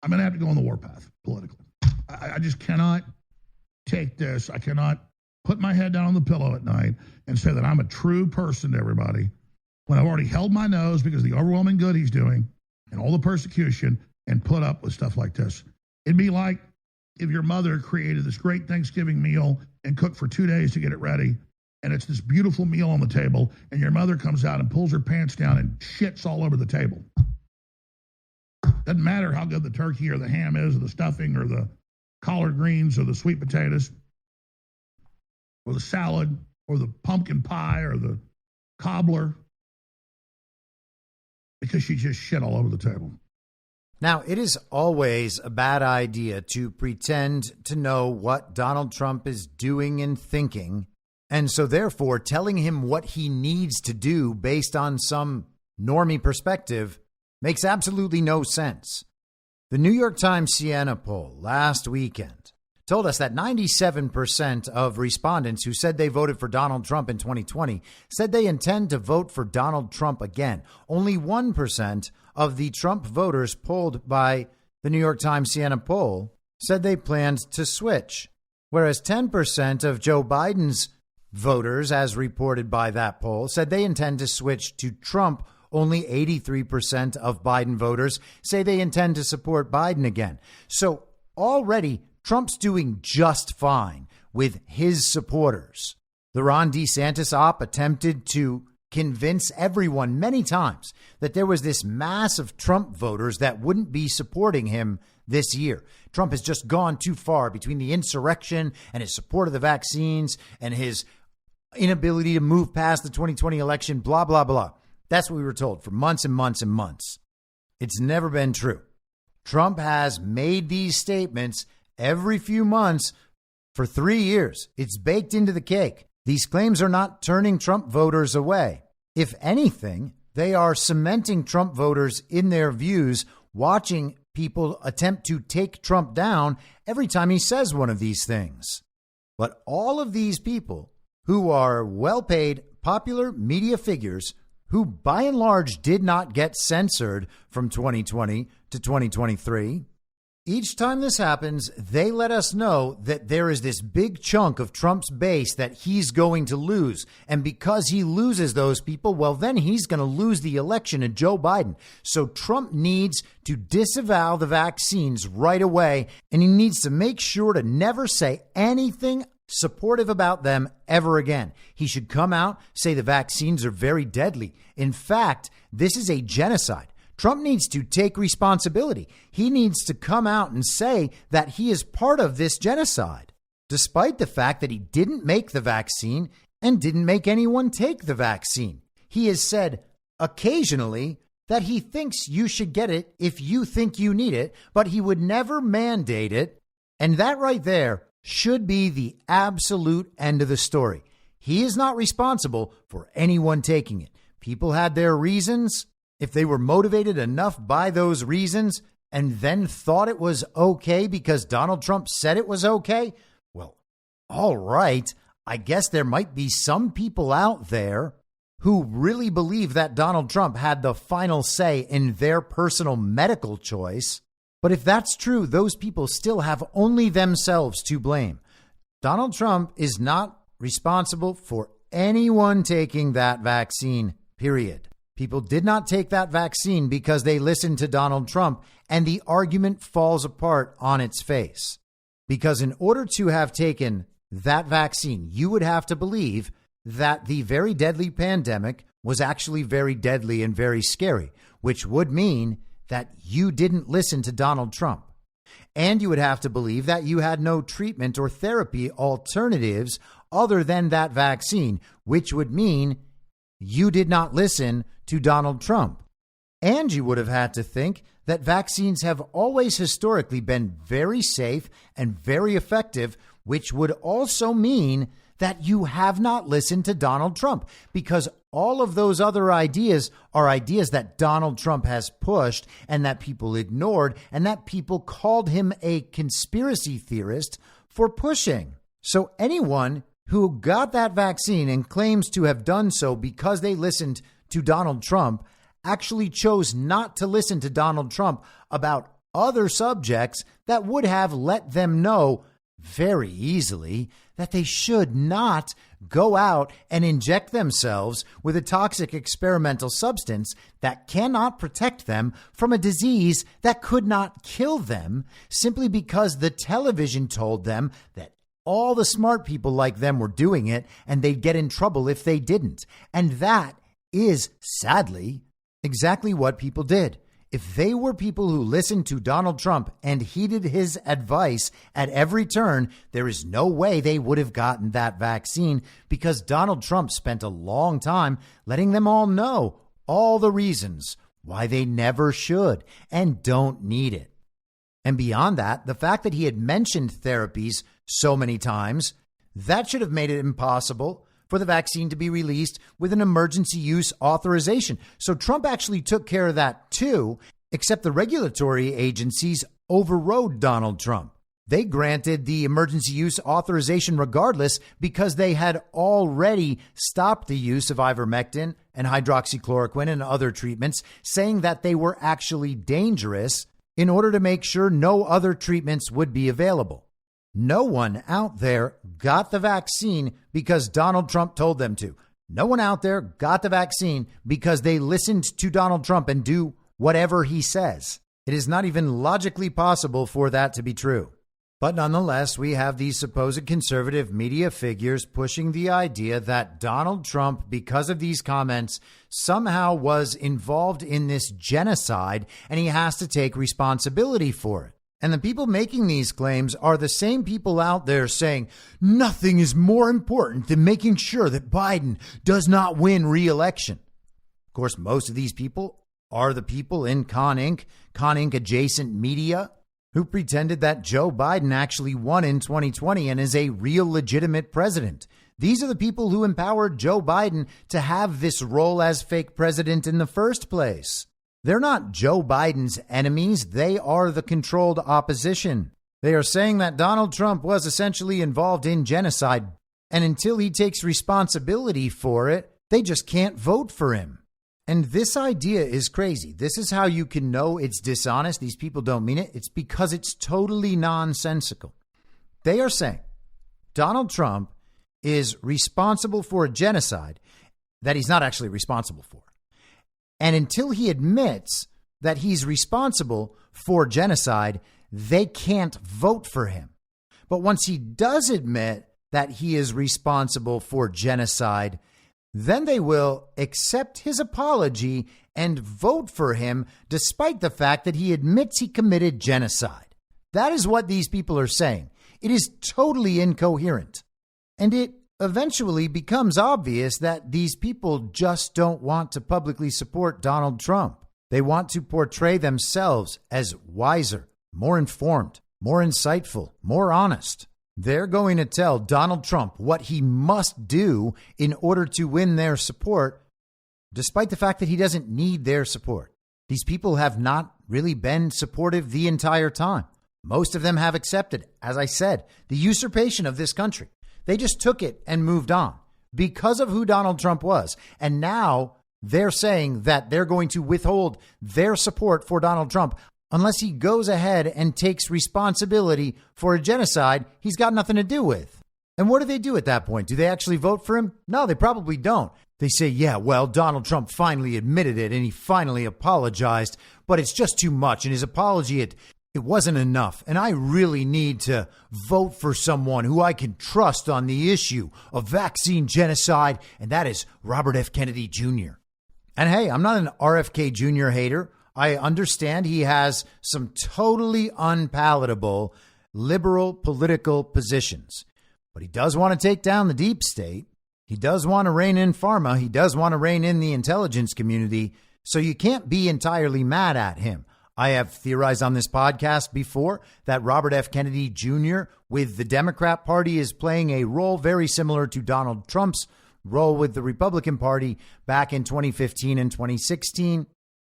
I'm going to have to go on the warpath politically. I just cannot take this. I cannot put my head down on the pillow at night and say that I'm a true person to everybody when I've already held my nose because of the overwhelming good he's doing and all the persecution, and put up with stuff like this. It'd be like if your mother created this great Thanksgiving meal and cooked for 2 days to get it ready, and it's this beautiful meal on the table, and your mother comes out and pulls her pants down and shits all over the table. Doesn't matter how good the turkey or the ham is, or the stuffing, or the collard greens, or the sweet potatoes, or the salad, or the pumpkin pie, or the cobbler, because she just shit all over the table. Now, it is always a bad idea to pretend to know what Donald Trump is doing and thinking, and so therefore telling him what he needs to do based on some normie perspective makes absolutely no sense. The New York Times Siena poll last weekend told us that 97% of respondents who said they voted for Donald Trump in 2020 said they intend to vote for Donald Trump again. Only 1% of the Trump voters polled by the New York Times Siena poll said they planned to switch, whereas 10% of Joe Biden's voters, as reported by that poll, said they intend to switch to Trump. Only 83% of Biden voters say they intend to support Biden again. So already Trump's doing just fine with his supporters. The Ron DeSantis op attempted to convince everyone many times that there was this mass of Trump voters that wouldn't be supporting him this year. Trump has just gone too far between the insurrection and his support of the vaccines and his inability to move past the 2020 election, blah, blah, blah. That's what we were told for months and months and months. It's never been true. Trump has made these statements every few months for 3 years. It's baked into the cake. These claims are not turning Trump voters away. If anything, they are cementing Trump voters in their views, watching people attempt to take Trump down every time he says one of these things. But all of these people who are well-paid, popular media figures who by and large did not get censored from 2020 to 2023, each time this happens, they let us know that there is this big chunk of Trump's base that he's going to lose. And because he loses those people, well, then he's going to lose the election to Joe Biden. So Trump needs to disavow the vaccines right away, and he needs to make sure to never say anything supportive about them ever again. He should come out, say the vaccines are very deadly. In fact, this is a genocide. Trump needs to take responsibility. He needs to come out and say that he is part of this genocide, despite the fact that he didn't make the vaccine and didn't make anyone take the vaccine. He has said occasionally that he thinks you should get it if you think you need it, but he would never mandate it. And that right there should be the absolute end of the story. He is not responsible for anyone taking it. People had their reasons. If they were motivated enough by those reasons and then thought it was okay because Donald Trump said it was okay, well, all right. I guess there might be some people out there who really believe that Donald Trump had the final say in their personal medical choice. But if that's true, those people still have only themselves to blame. Donald Trump is not responsible for anyone taking that vaccine, period. People did not take that vaccine because they listened to Donald Trump, and the argument falls apart on its face. Because in order to have taken that vaccine, you would have to believe that the very deadly pandemic was actually very deadly and very scary, which would mean that you didn't listen to Donald Trump. And you would have to believe that you had no treatment or therapy alternatives other than that vaccine, which would mean you did not listen to Donald Trump. And you would have had to think that vaccines have always historically been very safe and very effective, which would also mean that you have not listened to Donald Trump, because all of those other ideas are ideas that Donald Trump has pushed and that people ignored and that people called him a conspiracy theorist for pushing. So anyone who got that vaccine and claims to have done so because they listened to Donald Trump actually chose not to listen to Donald Trump about other subjects that would have let them know very easily that they should not go out and inject themselves with a toxic experimental substance that cannot protect them from a disease that could not kill them, simply because the television told them that all the smart people like them were doing it and they'd get in trouble if they didn't. And that is, sadly, exactly what people did. If they were people who listened to Donald Trump and heeded his advice at every turn, there is no way they would have gotten that vaccine, because Donald Trump spent a long time letting them all know all the reasons why they never should and don't need it. And beyond that, the fact that he had mentioned therapies so many times, that should have made it impossible for the vaccine to be released with an emergency use authorization. So Trump actually took care of that too, except the regulatory agencies overrode Donald Trump. They granted the emergency use authorization regardless, because they had already stopped the use of ivermectin and hydroxychloroquine and other treatments, saying that they were actually dangerous in order to make sure no other treatments would be available. No one out there got the vaccine because Donald Trump told them to. No one out there got the vaccine because they listened to Donald Trump and do whatever he says. It is not even logically possible for that to be true. But nonetheless, we have these supposed conservative media figures pushing the idea that Donald Trump, because of these comments, somehow was involved in this genocide and he has to take responsibility for it. And the people making these claims are the same people out there saying nothing is more important than making sure that Biden does not win re-election. Of course, most of these people are the people in Con Inc. Adjacent media who pretended that Joe Biden actually won in 2020 and is a real legitimate president. These are the people who empowered Joe Biden to have this role as fake president in the first place. They're not Joe Biden's enemies. They are the controlled opposition. They are saying that Donald Trump was essentially involved in genocide, and until he takes responsibility for it, they just can't vote for him. And this idea is crazy. This is how you can know it's dishonest. These people don't mean it. It's because it's totally nonsensical. They are saying Donald Trump is responsible for a genocide that he's not actually responsible for. And until he admits that he's responsible for genocide, they can't vote for him. But once he does admit that he is responsible for genocide, then they will accept his apology and vote for him, despite the fact that he admits he committed genocide. That is what these people are saying. It is totally incoherent. And it eventually becomes obvious that these people just don't want to publicly support Donald Trump. They want to portray themselves as wiser, more informed, more insightful, more honest. They're going to tell Donald Trump what he must do in order to win their support, despite the fact that he doesn't need their support. These people have not really been supportive the entire time. Most of them have accepted, as I said, the usurpation of this country. They just took it and moved on because of who Donald Trump was. And now they're saying that they're going to withhold their support for Donald Trump unless he goes ahead and takes responsibility for a genocide he's got nothing to do with. And what do they do at that point? Do they actually vote for him? No, they probably don't. They say, yeah, well, Donald Trump finally admitted it and he finally apologized, but it's just too much. And his apology, it wasn't enough. And I really need to vote for someone who I can trust on the issue of vaccine genocide. And that is Robert F. Kennedy Jr. And hey, I'm not an RFK Jr. hater. I understand he has some totally unpalatable liberal political positions, but he does want to take down the deep state. He does want to rein in pharma. He does want to rein in the intelligence community. So you can't be entirely mad at him. I have theorized on this podcast before that Robert F. Kennedy Jr. with the Democrat Party is playing a role very similar to Donald Trump's role with the Republican Party back in 2015 and 2016.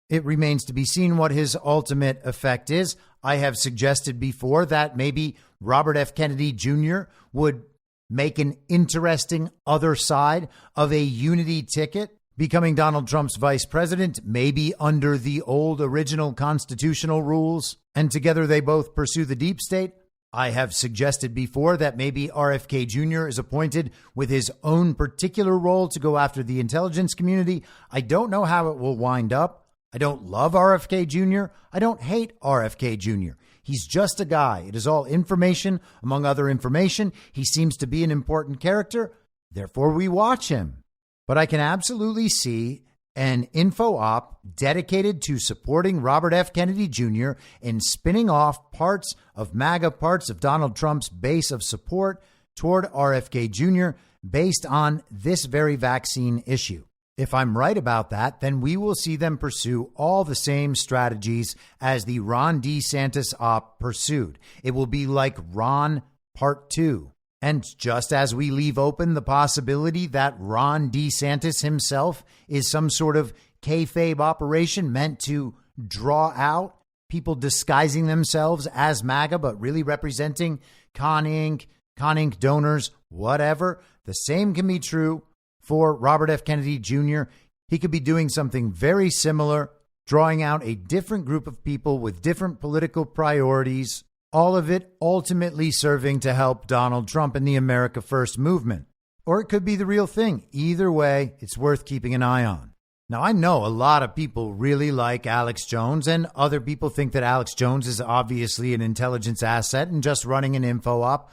It remains to be seen what his ultimate effect is. I have suggested before that maybe Robert F. Kennedy Jr. would make an interesting other side of a unity ticket, becoming Donald Trump's vice president, maybe under the old original constitutional rules, and together they both pursue the deep state. I have suggested before that maybe RFK Jr. is appointed with his own particular role to go after the intelligence community. I don't know how it will wind up. I don't love RFK Jr. I don't hate RFK Jr. He's just a guy. It is all information among other information. He seems to be an important character. Therefore, we watch him. But I can absolutely see an info op dedicated to supporting Robert F. Kennedy Jr. in spinning off parts of MAGA, parts of Donald Trump's base of support toward RFK Jr. based on this very vaccine issue. If I'm right about that, then we will see them pursue all the same strategies as the Ron DeSantis op pursued. It will be like Ron Part 2. And just as we leave open the possibility that Ron DeSantis himself is some sort of kayfabe operation meant to draw out people disguising themselves as MAGA, but really representing Con Inc. donors, whatever, the same can be true for Robert F. Kennedy Jr. He could be doing something very similar, drawing out a different group of people with different political priorities, all of it ultimately serving to help Donald Trump and the America First movement. Or it could be the real thing. Either way, it's worth keeping an eye on. Now, I know a lot of people really like Alex Jones, and other people think that Alex Jones is obviously an intelligence asset and just running an info op.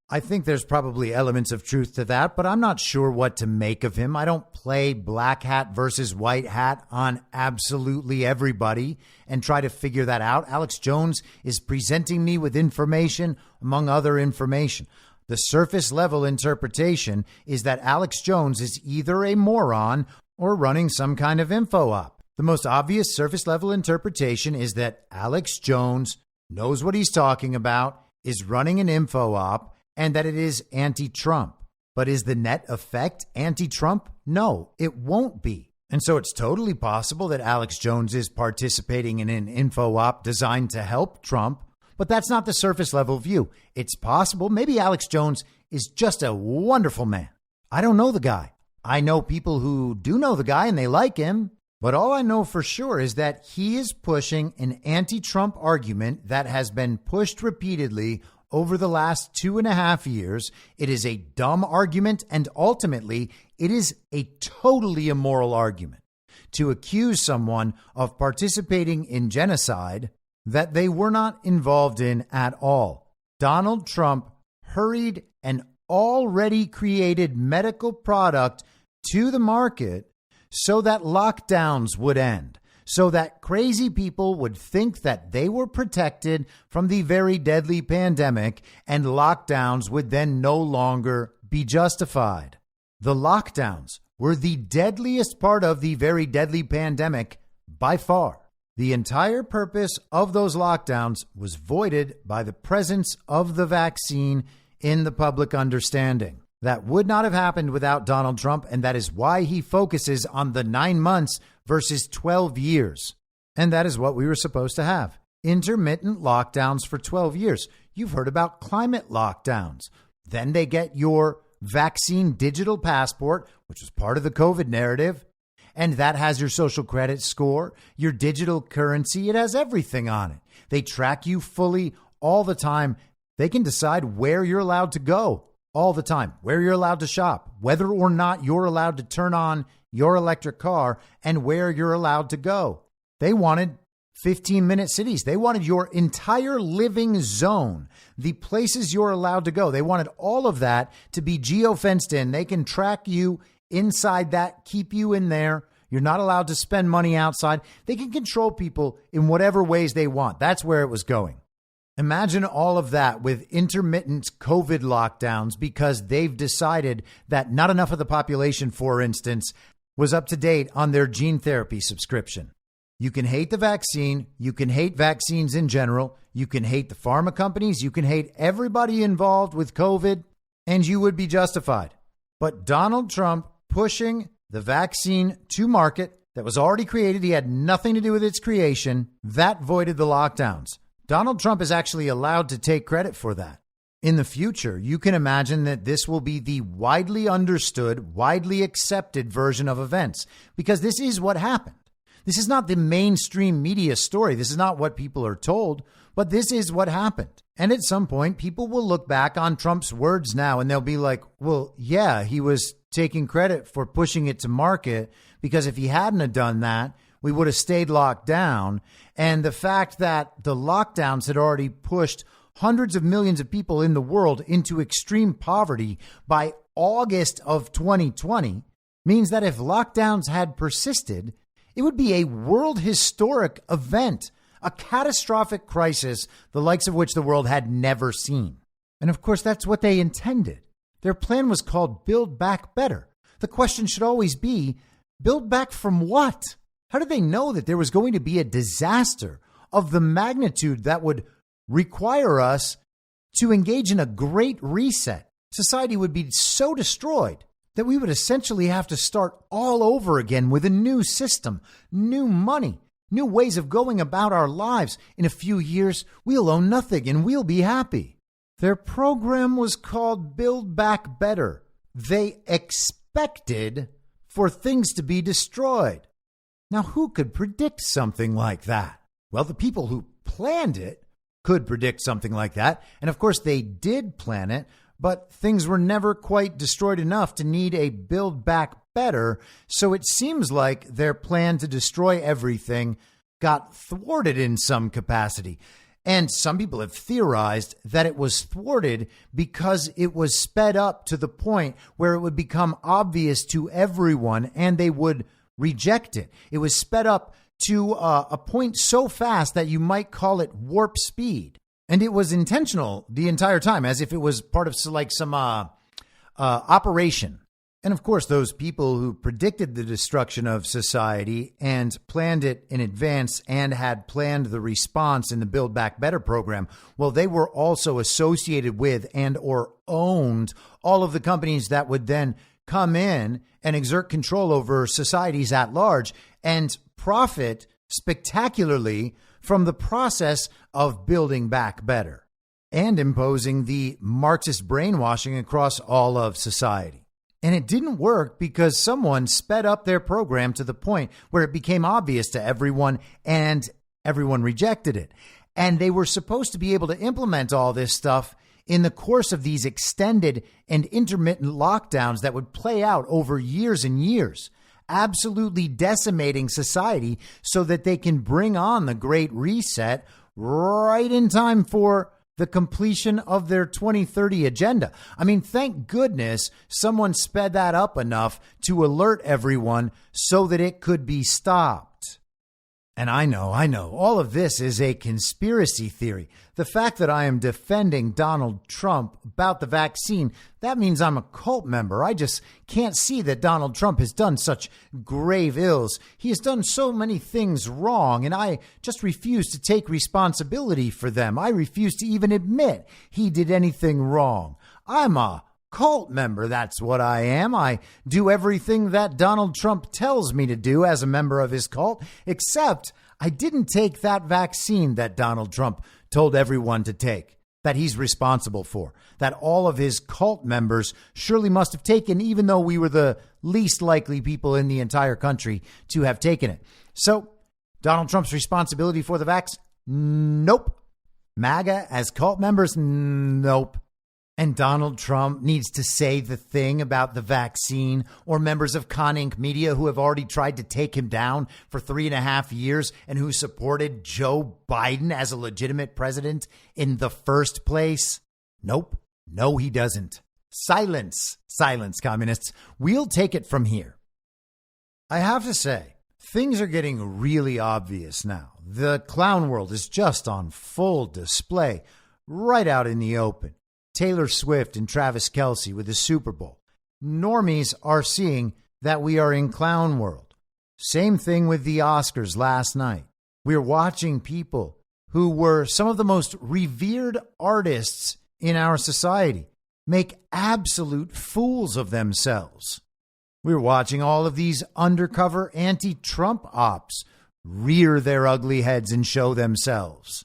I think there's probably elements of truth to that, but I'm not sure what to make of him. I don't play black hat versus white hat on absolutely everybody and try to figure that out. Alex Jones is presenting me with information, among other information. The surface level interpretation is that Alex Jones is either a moron or running some kind of info op. The most obvious surface level interpretation is that Alex Jones knows what he's talking about, is running an info op, and that it is anti-Trump. But is the net effect anti-Trump? No, it won't be. And so it's totally possible that Alex Jones is participating in an info op designed to help Trump, but that's not the surface level view. It's possible maybe Alex Jones is just a wonderful man. I don't know the guy. I know people who do know the guy and they like him, but all I know for sure is that he is pushing an anti-Trump argument that has been pushed repeatedly over the last 2.5 years. It is a dumb argument, and ultimately, it is a totally immoral argument to accuse someone of participating in genocide that they were not involved in at all. Donald Trump hurried an already created medical product to the market so that lockdowns would end, so that crazy people would think that they were protected from the very deadly pandemic, and lockdowns would then no longer be justified. The lockdowns were the deadliest part of the very deadly pandemic by far. The entire purpose of those lockdowns was voided by the presence of the vaccine in the public understanding. That would not have happened without Donald Trump, and that is why he focuses on the 9 months versus 12 years. And that is what we were supposed to have. Intermittent lockdowns for 12 years. You've heard about climate lockdowns. Then they get your vaccine digital passport, which was part of the COVID narrative. And that has your social credit score, your digital currency. It has everything on it. They track you fully all the time. They can decide where you're allowed to go all the time, where you're allowed to shop, whether or not you're allowed to turn on your electric car, and where you're allowed to go. They wanted 15-minute cities. They wanted your entire living zone, the places you're allowed to go. They wanted all of that to be geo-fenced in. They can track you inside that, keep you in there. You're not allowed to spend money outside. They can control people in whatever ways they want. That's where it was going. Imagine all of that with intermittent COVID lockdowns because they've decided that not enough of the population, for instance, was up to date on their gene therapy subscription. You can hate the vaccine. You can hate vaccines in general. You can hate the pharma companies. You can hate everybody involved with COVID, and you would be justified. But Donald Trump pushing the vaccine to market that was already created, he had nothing to do with its creation, that voided the lockdowns. Donald Trump is actually allowed to take credit for that. In the future, you can imagine that this will be the widely understood, widely accepted version of events, because this is what happened. This is not the mainstream media story. This is not what people are told, but this is what happened. And at some point, people will look back on Trump's words now and they'll be like, well, yeah, he was taking credit for pushing it to market, because if he hadn't have done that, we would have stayed locked down. And the fact that the lockdowns had already pushed hundreds of millions of people in the world into extreme poverty by August of 2020 means that if lockdowns had persisted, it would be a world historic event, a catastrophic crisis, the likes of which the world had never seen. And of course, that's what they intended. Their plan was called Build Back Better. The question should always be, build back from what? How did they know that there was going to be a disaster of the magnitude that would require us to engage in a great reset? Society would be so destroyed that we would essentially have to start all over again with a new system, new money, new ways of going about our lives. In a few years, we'll own nothing and we'll be happy. Their program was called Build Back Better. They expected for things to be destroyed. Now, who could predict something like that? Well, the people who planned it could predict something like that. And of course, they did plan it, but things were never quite destroyed enough to need a Build Back Better. So it seems like their plan to destroy everything got thwarted in some capacity. And some people have theorized that it was thwarted because it was sped up to the point where it would become obvious to everyone and they would reject it. It was sped up to a point so fast that you might call it warp speed. And it was intentional the entire time, as if it was part of like some operation. And of course, those people who predicted the destruction of society and planned it in advance and had planned the response in the Build Back Better program, well, they were also associated with and or owned all of the companies that would then come in and exert control over societies at large and profit spectacularly from the process of building back better and imposing the Marxist brainwashing across all of society. And it didn't work because someone sped up their program to the point where it became obvious to everyone and everyone rejected it. And they were supposed to be able to implement all this stuff in the course of these extended and intermittent lockdowns that would play out over years and years, absolutely decimating society so that they can bring on the Great Reset right in time for the completion of their 2030 agenda. I mean, thank goodness someone sped that up enough to alert everyone so that it could be stopped. And I know, all of this is a conspiracy theory. The fact that I am defending Donald Trump about the vaccine, that means I'm a cult member. I just can't see that Donald Trump has done such grave ills. He has done so many things wrong, and I just refuse to take responsibility for them. I refuse to even admit he did anything wrong. I'm a cult member. That's what I am. I do everything that Donald Trump tells me to do as a member of his cult, except I didn't take that vaccine that Donald Trump told everyone to take, that he's responsible for, that all of his cult members surely must have taken, even though we were the least likely people in the entire country to have taken it. So Donald Trump's responsibility for the vax? Nope. MAGA as cult members? Nope. And Donald Trump needs to say the thing about the vaccine, or members of Con Inc. media who have already tried to take him down for 3.5 years and who supported Joe Biden as a legitimate president in the first place? Nope. No, he doesn't. Silence. Silence, communists. We'll take it from here. I have to say, things are getting really obvious now. The clown world is just on full display, right out in the open. Taylor Swift and Travis Kelce with the Super Bowl. Normies are seeing that we are in clown world. Same thing with the Oscars last night. We're watching people who were some of the most revered artists in our society make absolute fools of themselves. We're watching all of these undercover anti-Trump ops rear their ugly heads and show themselves.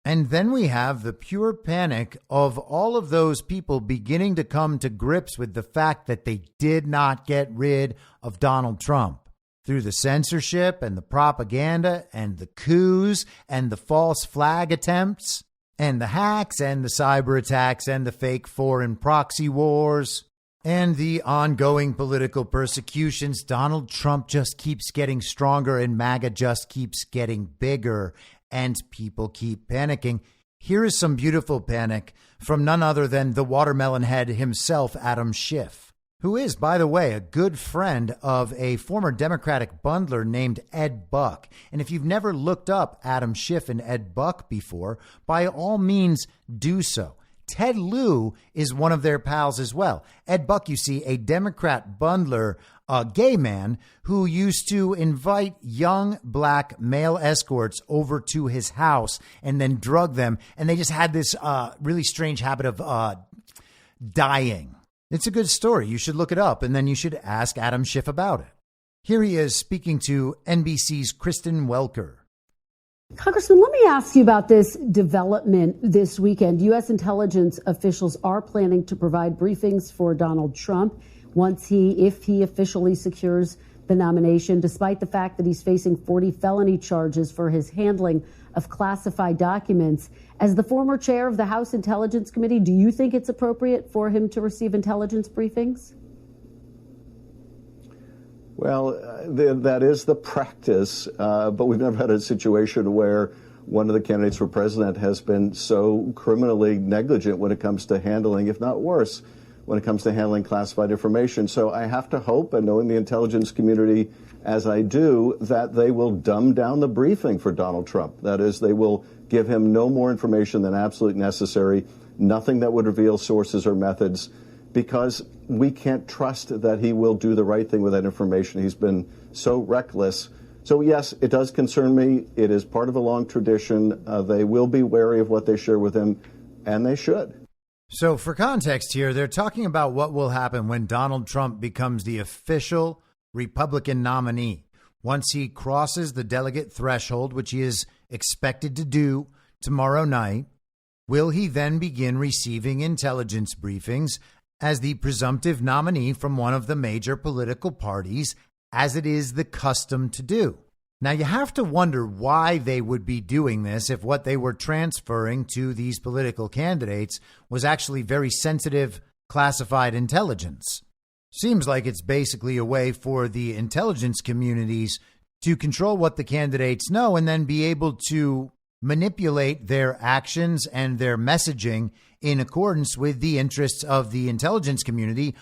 And then we have the pure panic of all of those people beginning to come to grips with the fact that they did not get rid of Donald Trump through the censorship and the propaganda and the coups and the false flag attempts and the hacks and the cyber attacks and the fake foreign proxy wars and the ongoing political persecutions. Donald Trump just keeps getting stronger and MAGA just keeps getting bigger. And people keep panicking. Here is some beautiful panic from none other than the watermelon head himself, Adam Schiff, who is, by the way, a good friend of a former Democratic bundler named Ed Buck. And if you've never looked up Adam Schiff and Ed Buck before, by all means do so. Ted Lieu is one of their pals as well. Ed Buck, you see, a Democrat bundler, a gay man who used to invite young black male escorts over to his house and then drug them. And they just had this really strange habit of dying. It's a good story. You should look it up, and then you should ask Adam Schiff about it. Here he is speaking to NBC's Kristen Welker. Congressman, let me ask you about this development this weekend. U.S. intelligence officials are planning to provide briefings for Donald Trump if he officially secures the nomination, despite the fact that he's facing 40 felony charges for his handling of classified documents. As the former chair of the House Intelligence Committee, do you think it's appropriate for him to receive intelligence briefings? Well, that is the practice, but we've never had a situation where one of the candidates for president has been so criminally negligent when it comes to handling, if not worse, when it comes to handling classified information. So I have to hope, and knowing the intelligence community as I do, that they will dumb down the briefing for Donald Trump. That is, they will give him no more information than absolutely necessary, nothing that would reveal sources or methods, because we can't trust that he will do the right thing with that information. He's been so reckless. So, yes, it does concern me. It is part of a long tradition. They will be wary of what they share with him, and they should. So for context here, they're talking about what will happen when Donald Trump becomes the official Republican nominee. Once he crosses the delegate threshold, which he is expected to do tomorrow night, will he then begin receiving intelligence briefings as the presumptive nominee from one of the major political parties, as it is the custom to do? Now, you have to wonder why they would be doing this if what they were transferring to these political candidates was actually very sensitive, classified intelligence. Seems like it's basically a way for the intelligence communities to control what the candidates know and then be able to manipulate their actions and their messaging in accordance with the interests of the intelligence community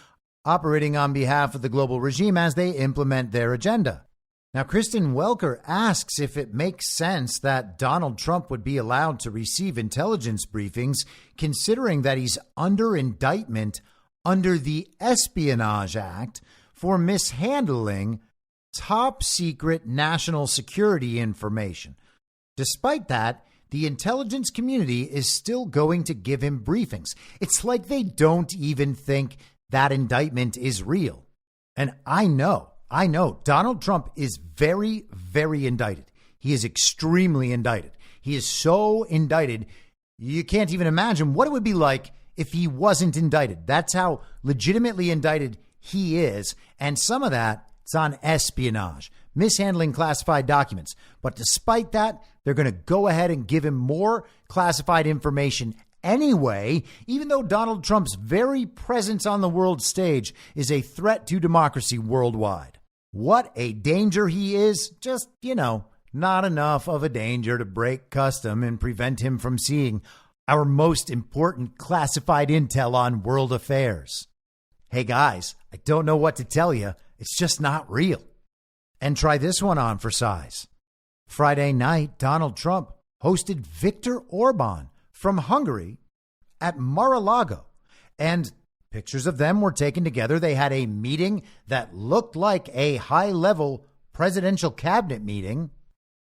operating on behalf of the global regime as they implement their agenda. Now, Kristen Welker asks if it makes sense that Donald Trump would be allowed to receive intelligence briefings, considering that he's under indictment under the Espionage Act for mishandling top secret national security information. Despite that, the intelligence community is still going to give him briefings. It's like they don't even think that indictment is real. And I know Donald Trump is very, very indicted. He is extremely indicted. He is so indicted, you can't even imagine what it would be like if he wasn't indicted. That's how legitimately indicted he is. And some of that, it's on espionage, mishandling classified documents. But despite that, they're going to go ahead and give him more classified information anyway, even though Donald Trump's very presence on the world stage is a threat to democracy worldwide. What a danger he is. Just, not enough of a danger to break custom and prevent him from seeing our most important classified intel on world affairs. Hey guys, I don't know what to tell you. It's just not real. And try this one on for size. Friday night, Donald Trump hosted Viktor Orban from Hungary at Mar-a-Lago, and pictures of them were taken together. They had a meeting that looked like a high-level presidential cabinet meeting,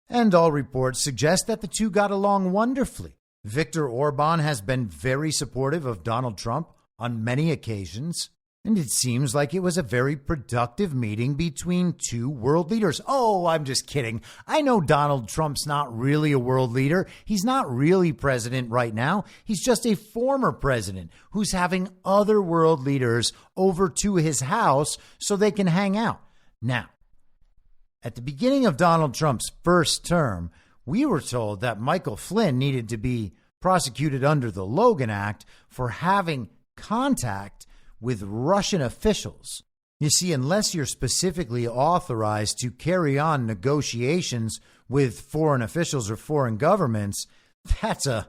and all reports suggest that the two got along wonderfully. Viktor Orban has been very supportive of Donald Trump on many occasions, and it seems like it was a very productive meeting between two world leaders. Oh, I'm just kidding. I know Donald Trump's not really a world leader. He's not really president right now. He's just a former president who's having other world leaders over to his house so they can hang out. Now, at the beginning of Donald Trump's first term, we were told that Michael Flynn needed to be prosecuted under the Logan Act for having contact with Russian officials. You see, unless you're specifically authorized to carry on negotiations with foreign officials or foreign governments, that's a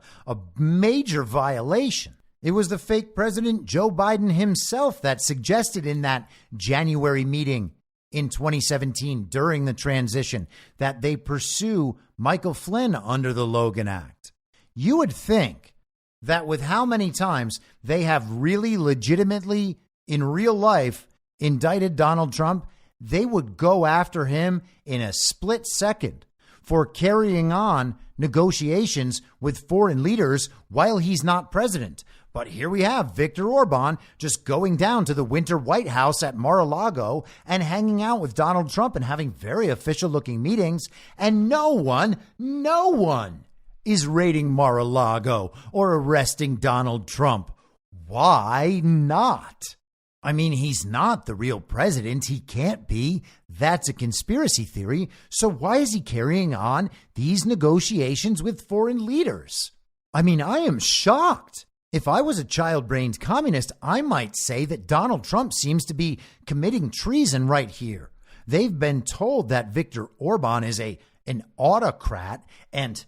major violation. It was the fake President Joe Biden himself that suggested in that January meeting in 2017 during the transition that they pursue Michael Flynn under the Logan Act. You would think that with how many times they have really legitimately in real life indicted Donald Trump, they would go after him in a split second for carrying on negotiations with foreign leaders while he's not president. But here we have Viktor Orban just going down to the Winter White House at Mar-a-Lago and hanging out with Donald Trump and having very official looking meetings. And no one is raiding Mar-a-Lago or arresting Donald Trump. Why not? I mean, he's not the real president. He can't be. That's a conspiracy theory. So why is he carrying on these negotiations with foreign leaders? I mean, I am shocked. If I was a child-brained communist, I might say that Donald Trump seems to be committing treason right here. They've been told that Viktor Orban is an autocrat, and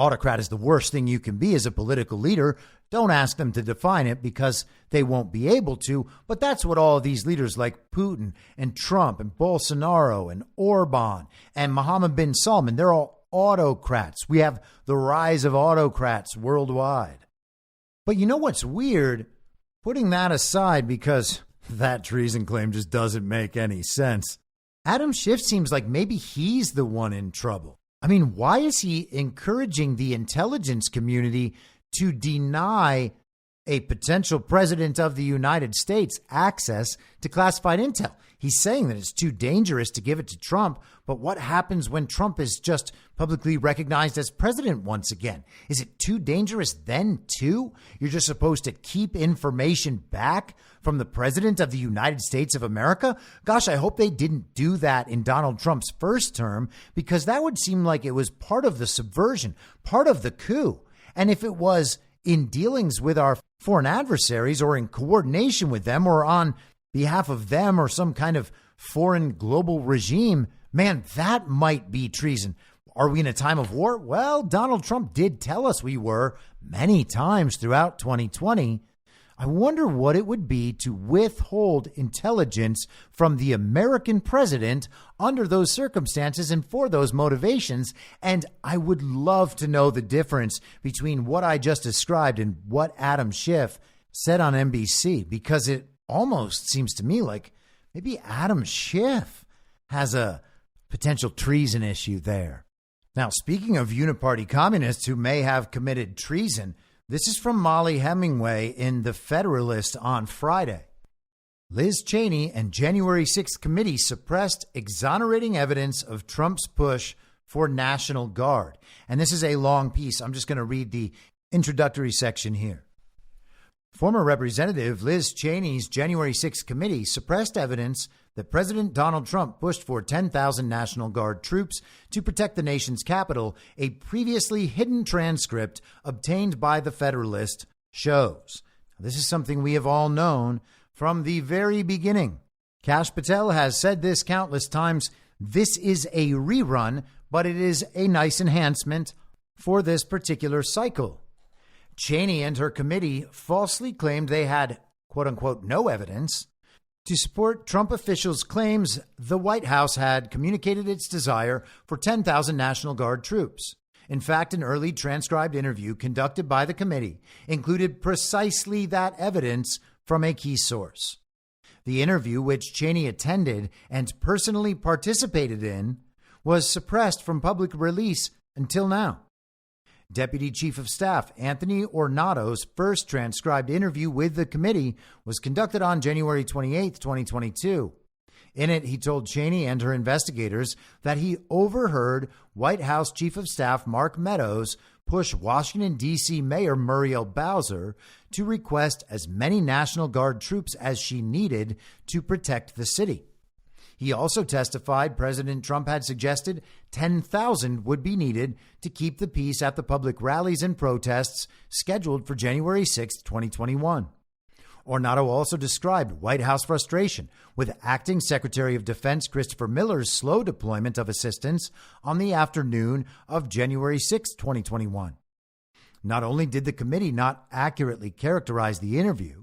autocrat is the worst thing you can be as a political leader. Don't ask them to define it because they won't be able to. But that's what all of these leaders like Putin and Trump and Bolsonaro and Orban and Mohammed bin Salman, they're all autocrats. We have the rise of autocrats worldwide. But you know what's weird? Putting that aside, because that treason claim just doesn't make any sense. Adam Schiff seems like maybe he's the one in trouble. I mean, why is he encouraging the intelligence community to deny a potential president of the United States access to classified intel? He's saying that it's too dangerous to give it to Trump. But what happens when Trump is just publicly recognized as president once again? Is it too dangerous then, too? You're just supposed to keep information back from the president of the United States of America? Gosh, I hope they didn't do that in Donald Trump's first term, because that would seem like it was part of the subversion, part of the coup. And if it was in dealings with our foreign adversaries or in coordination with them or on behalf of them or some kind of foreign global regime, man, that might be treason. Are we in a time of war? Well, Donald Trump did tell us we were many times throughout 2020. I wonder what it would be to withhold intelligence from the American president under those circumstances and for those motivations. And I would love to know the difference between what I just described and what Adam Schiff said on NBC, because it almost seems to me like maybe Adam Schiff has a potential treason issue there. Now, speaking of uniparty communists who may have committed treason, this is from Molly Hemingway in The Federalist on Friday. Liz Cheney and January 6th committee suppressed exonerating evidence of Trump's push for National Guard. And this is a long piece. I'm just going to read the introductory section here. Former Representative Liz Cheney's January 6th committee suppressed evidence that President Donald Trump pushed for 10,000 National Guard troops to protect the nation's capital. A previously hidden transcript obtained by The Federalist shows. This is something we have all known from the very beginning. Kash Patel has said this countless times. This is a rerun, but it is a nice enhancement for this particular cycle. Cheney and her committee falsely claimed they had, quote unquote, no evidence to support Trump officials' claims the White House had communicated its desire for 10,000 National Guard troops. In fact, an early transcribed interview conducted by the committee included precisely that evidence from a key source. The interview, which Cheney attended and personally participated in, was suppressed from public release until now. Deputy Chief of Staff Anthony Ornato's first transcribed interview with the committee was conducted on January 28, 2022. In it, he told Cheney and her investigators that he overheard White House Chief of Staff Mark Meadows push Washington, D.C. Mayor Muriel Bowser to request as many National Guard troops as she needed to protect the city. He also testified President Trump had suggested 10,000 would be needed to keep the peace at the public rallies and protests scheduled for January 6, 2021. Ornato also described White House frustration with Acting Secretary of Defense Christopher Miller's slow deployment of assistance on the afternoon of January 6, 2021. Not only did the committee not accurately characterize the interview,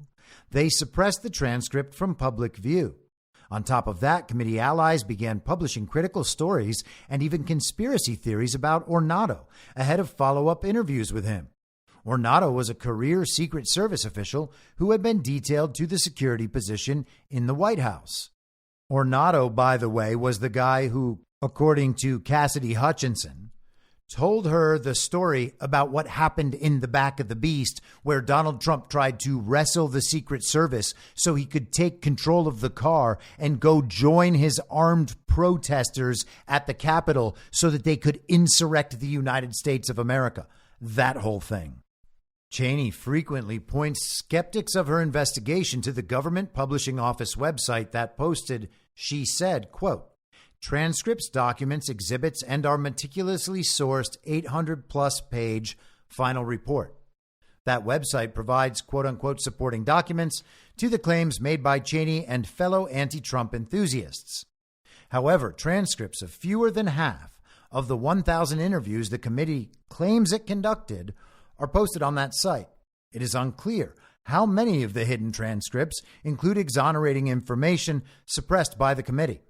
they suppressed the transcript from public view. On top of that, committee allies began publishing critical stories and even conspiracy theories about Ornato ahead of follow-up interviews with him. Ornato was a career Secret Service official who had been detailed to the security position in the White House. Ornato, by the way, was the guy who, according to Cassidy Hutchinson, told her the story about what happened in the back of the beast, where Donald Trump tried to wrestle the Secret Service so he could take control of the car and go join his armed protesters at the Capitol so that they could insurrect the United States of America. That whole thing. Cheney frequently points skeptics of her investigation to the government publishing office website that posted, she said, quote, transcripts, documents, exhibits, and our meticulously sourced 800-plus page final report. That website provides quote-unquote supporting documents to the claims made by Cheney and fellow anti-Trump enthusiasts. However, transcripts of fewer than half of the 1,000 interviews the committee claims it conducted are posted on that site. It is unclear how many of the hidden transcripts include exonerating information suppressed by the committee.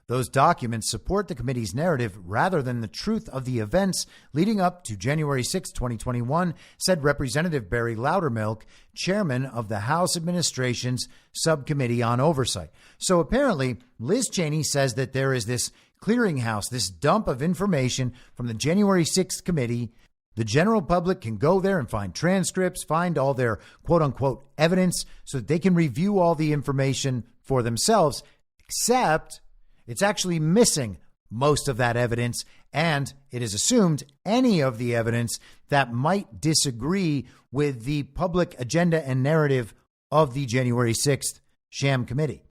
Those documents support the committee's narrative rather than the truth of the events leading up to January 6, 2021, said Representative Barry Loudermilk, chairman of the House Administration's Subcommittee on Oversight. So apparently, Liz Cheney says that there is this clearinghouse, this dump of information from the January 6th committee. The general public can go there and find transcripts, find all their quote unquote evidence so that they can review all the information for themselves, except it's actually missing most of that evidence, and it is assumed any of the evidence that might disagree with the public agenda and narrative of the January 6th sham committee.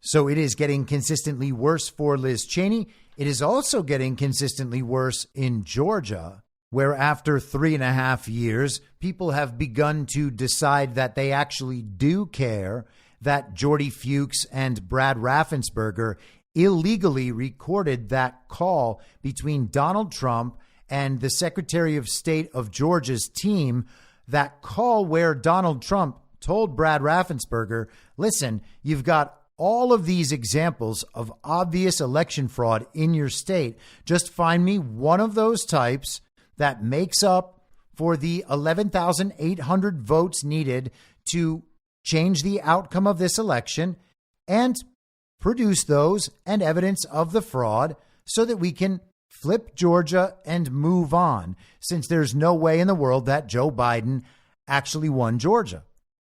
So it is getting consistently worse for Liz Cheney. It is also getting consistently worse in Georgia, where after 3.5 years, people have begun to decide that they actually do care that Jordy Fuchs and Brad Raffensperger illegally recorded that call between Donald Trump and the Secretary of State of Georgia's team, that call where Donald Trump told Brad Raffensperger, listen, you've got all of these examples of obvious election fraud in your state. Just find me one of those types that makes up for the 11,800 votes needed to change the outcome of this election, and produce those and evidence of the fraud so that we can flip Georgia and move on, since there's no way in the world that Joe Biden actually won Georgia.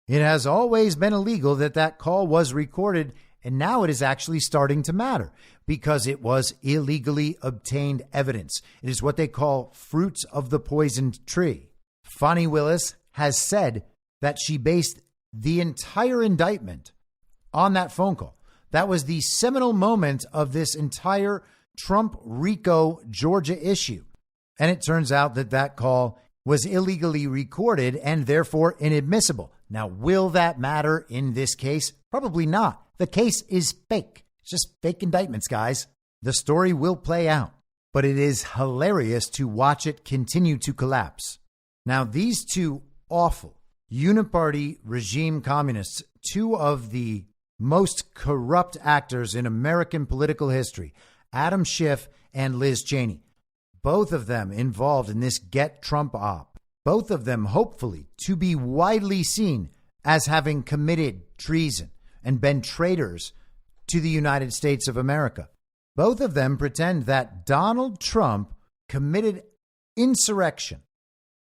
It has always been illegal that call was recorded, and now it is actually starting to matter because it was illegally obtained evidence. It is what they call fruits of the poisoned tree. Fani Willis has said that she based the entire indictment on that phone call. That was the seminal moment of this entire Trump-Rico Georgia issue. And it turns out that call was illegally recorded and therefore inadmissible. Now, will that matter in this case? Probably not. The case is fake. It's just fake indictments, guys. The story will play out, but it is hilarious to watch it continue to collapse. Now, these two awful uniparty regime communists, two of the most corrupt actors in American political history, Adam Schiff and Liz Cheney, both of them involved in this Get Trump op, both of them hopefully to be widely seen as having committed treason and been traitors to the United States of America. Both of them pretend that Donald Trump committed insurrection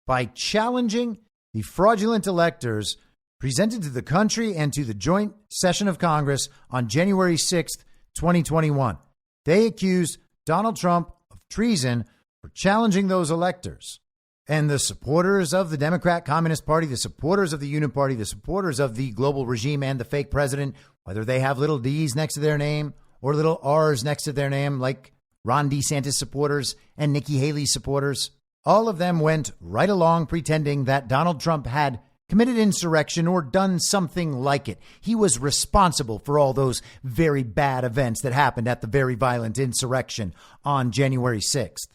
by challenging the fraudulent electors presented to the country and to the joint session of Congress on January 6th, 2021. They accused Donald Trump of treason for challenging those electors. And the supporters of the Democrat Communist Party, the supporters of the Uniparty, the supporters of the global regime and the fake president, whether they have little D's next to their name or little R's next to their name, like Ron DeSantis supporters and Nikki Haley supporters, all of them went right along pretending that Donald Trump had committed insurrection or done something like it. He was responsible for all those very bad events that happened at the very violent insurrection on January 6th.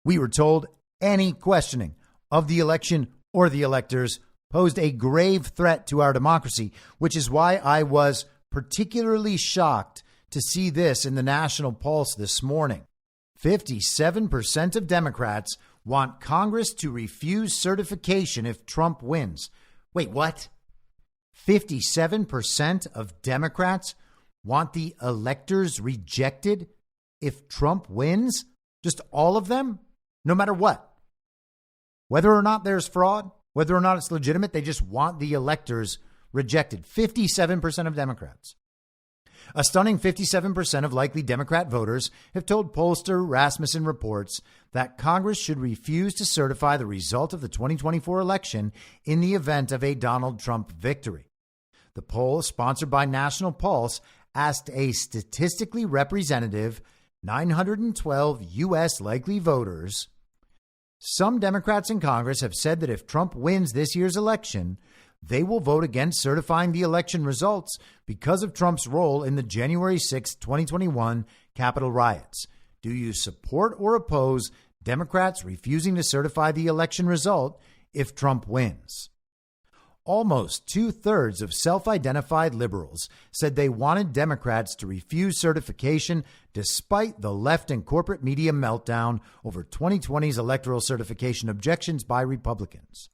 We were told any questioning of the election or the electors posed a grave threat to our democracy, which is why I was particularly shocked to see this in the National Pulse this morning. 57% of Democrats want Congress to refuse certification if Trump wins. Wait, what? 57% of Democrats want the electors rejected if Trump wins? Just all of them? No matter what? Whether or not there's fraud, whether or not it's legitimate, they just want the electors rejected. 57% of Democrats. A stunning 57% of likely Democrat voters have told pollster Rasmussen Reports that Congress should refuse to certify the result of the 2024 election in the event of a Donald Trump victory. The poll, sponsored by National Pulse, asked a statistically representative 912 U.S. likely voters. Some Democrats in Congress have said that if Trump wins this year's election, they will vote against certifying the election results because of Trump's role in the January 6, 2021 Capitol riots. Do you support or oppose Democrats refusing to certify the election result if Trump wins? Almost 2/3 of self-identified liberals said they wanted Democrats to refuse certification despite the left and corporate media meltdown over 2020's electoral certification objections by Republicans.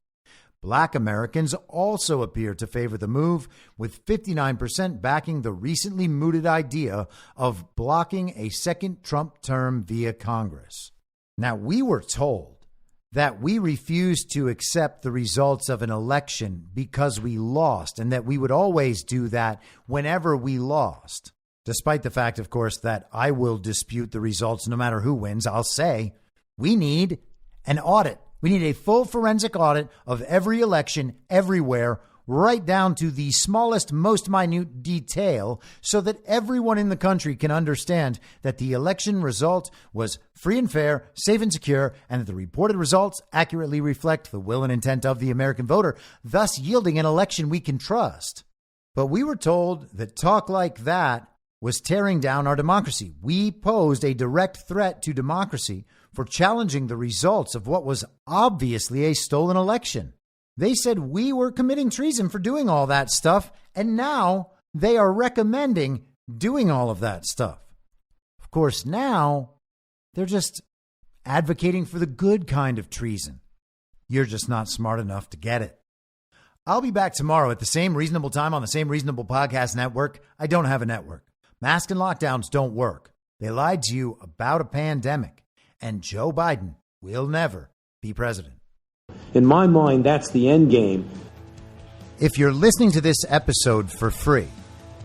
Black Americans also appear to favor the move, with 59% backing the recently mooted idea of blocking a second Trump term via Congress. Now, we were told that we refused to accept the results of an election because we lost, and that we would always do that whenever we lost. Despite the fact, of course, that I will dispute the results no matter who wins. I'll say we need an audit. We need a full forensic audit of every election everywhere, right down to the smallest, most minute detail, so that everyone in the country can understand that the election result was free and fair, safe and secure, and that the reported results accurately reflect the will and intent of the American voter, thus yielding an election we can trust. But we were told that talk like that was tearing down our democracy. We posed a direct threat to democracy for challenging the results of what was obviously a stolen election. They said we were committing treason for doing all that stuff, and now they are recommending doing all of that stuff. Of course, now they're just advocating for the good kind of treason. You're just not smart enough to get it. I'll be back tomorrow at the same reasonable time on the same reasonable podcast network. I don't have a network. Masks and lockdowns don't work. They lied to you about a pandemic, and Joe Biden will never be president. In my mind, that's the end game. If you're listening to this episode for free,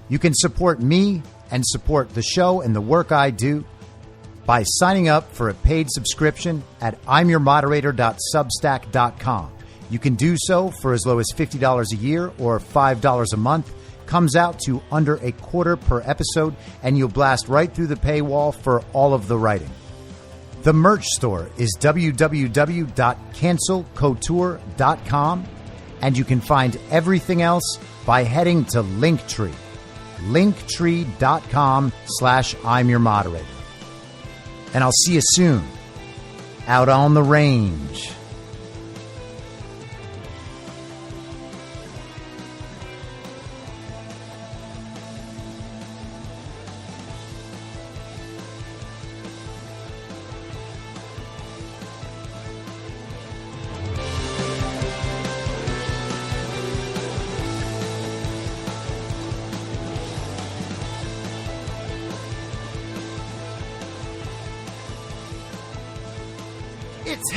you can support me and support the show and the work I do by signing up for a paid subscription at imyourmoderator.substack.com. You can do so for as low as $50 a year or $5 a month. Comes out to under a quarter per episode, and you'll blast right through the paywall for all of the writing. The merch store is www.cancelcouture.com, and you can find everything else by heading to Linktree, linktree.com/imyourmoderator. And I'll see you soon out on the range. It's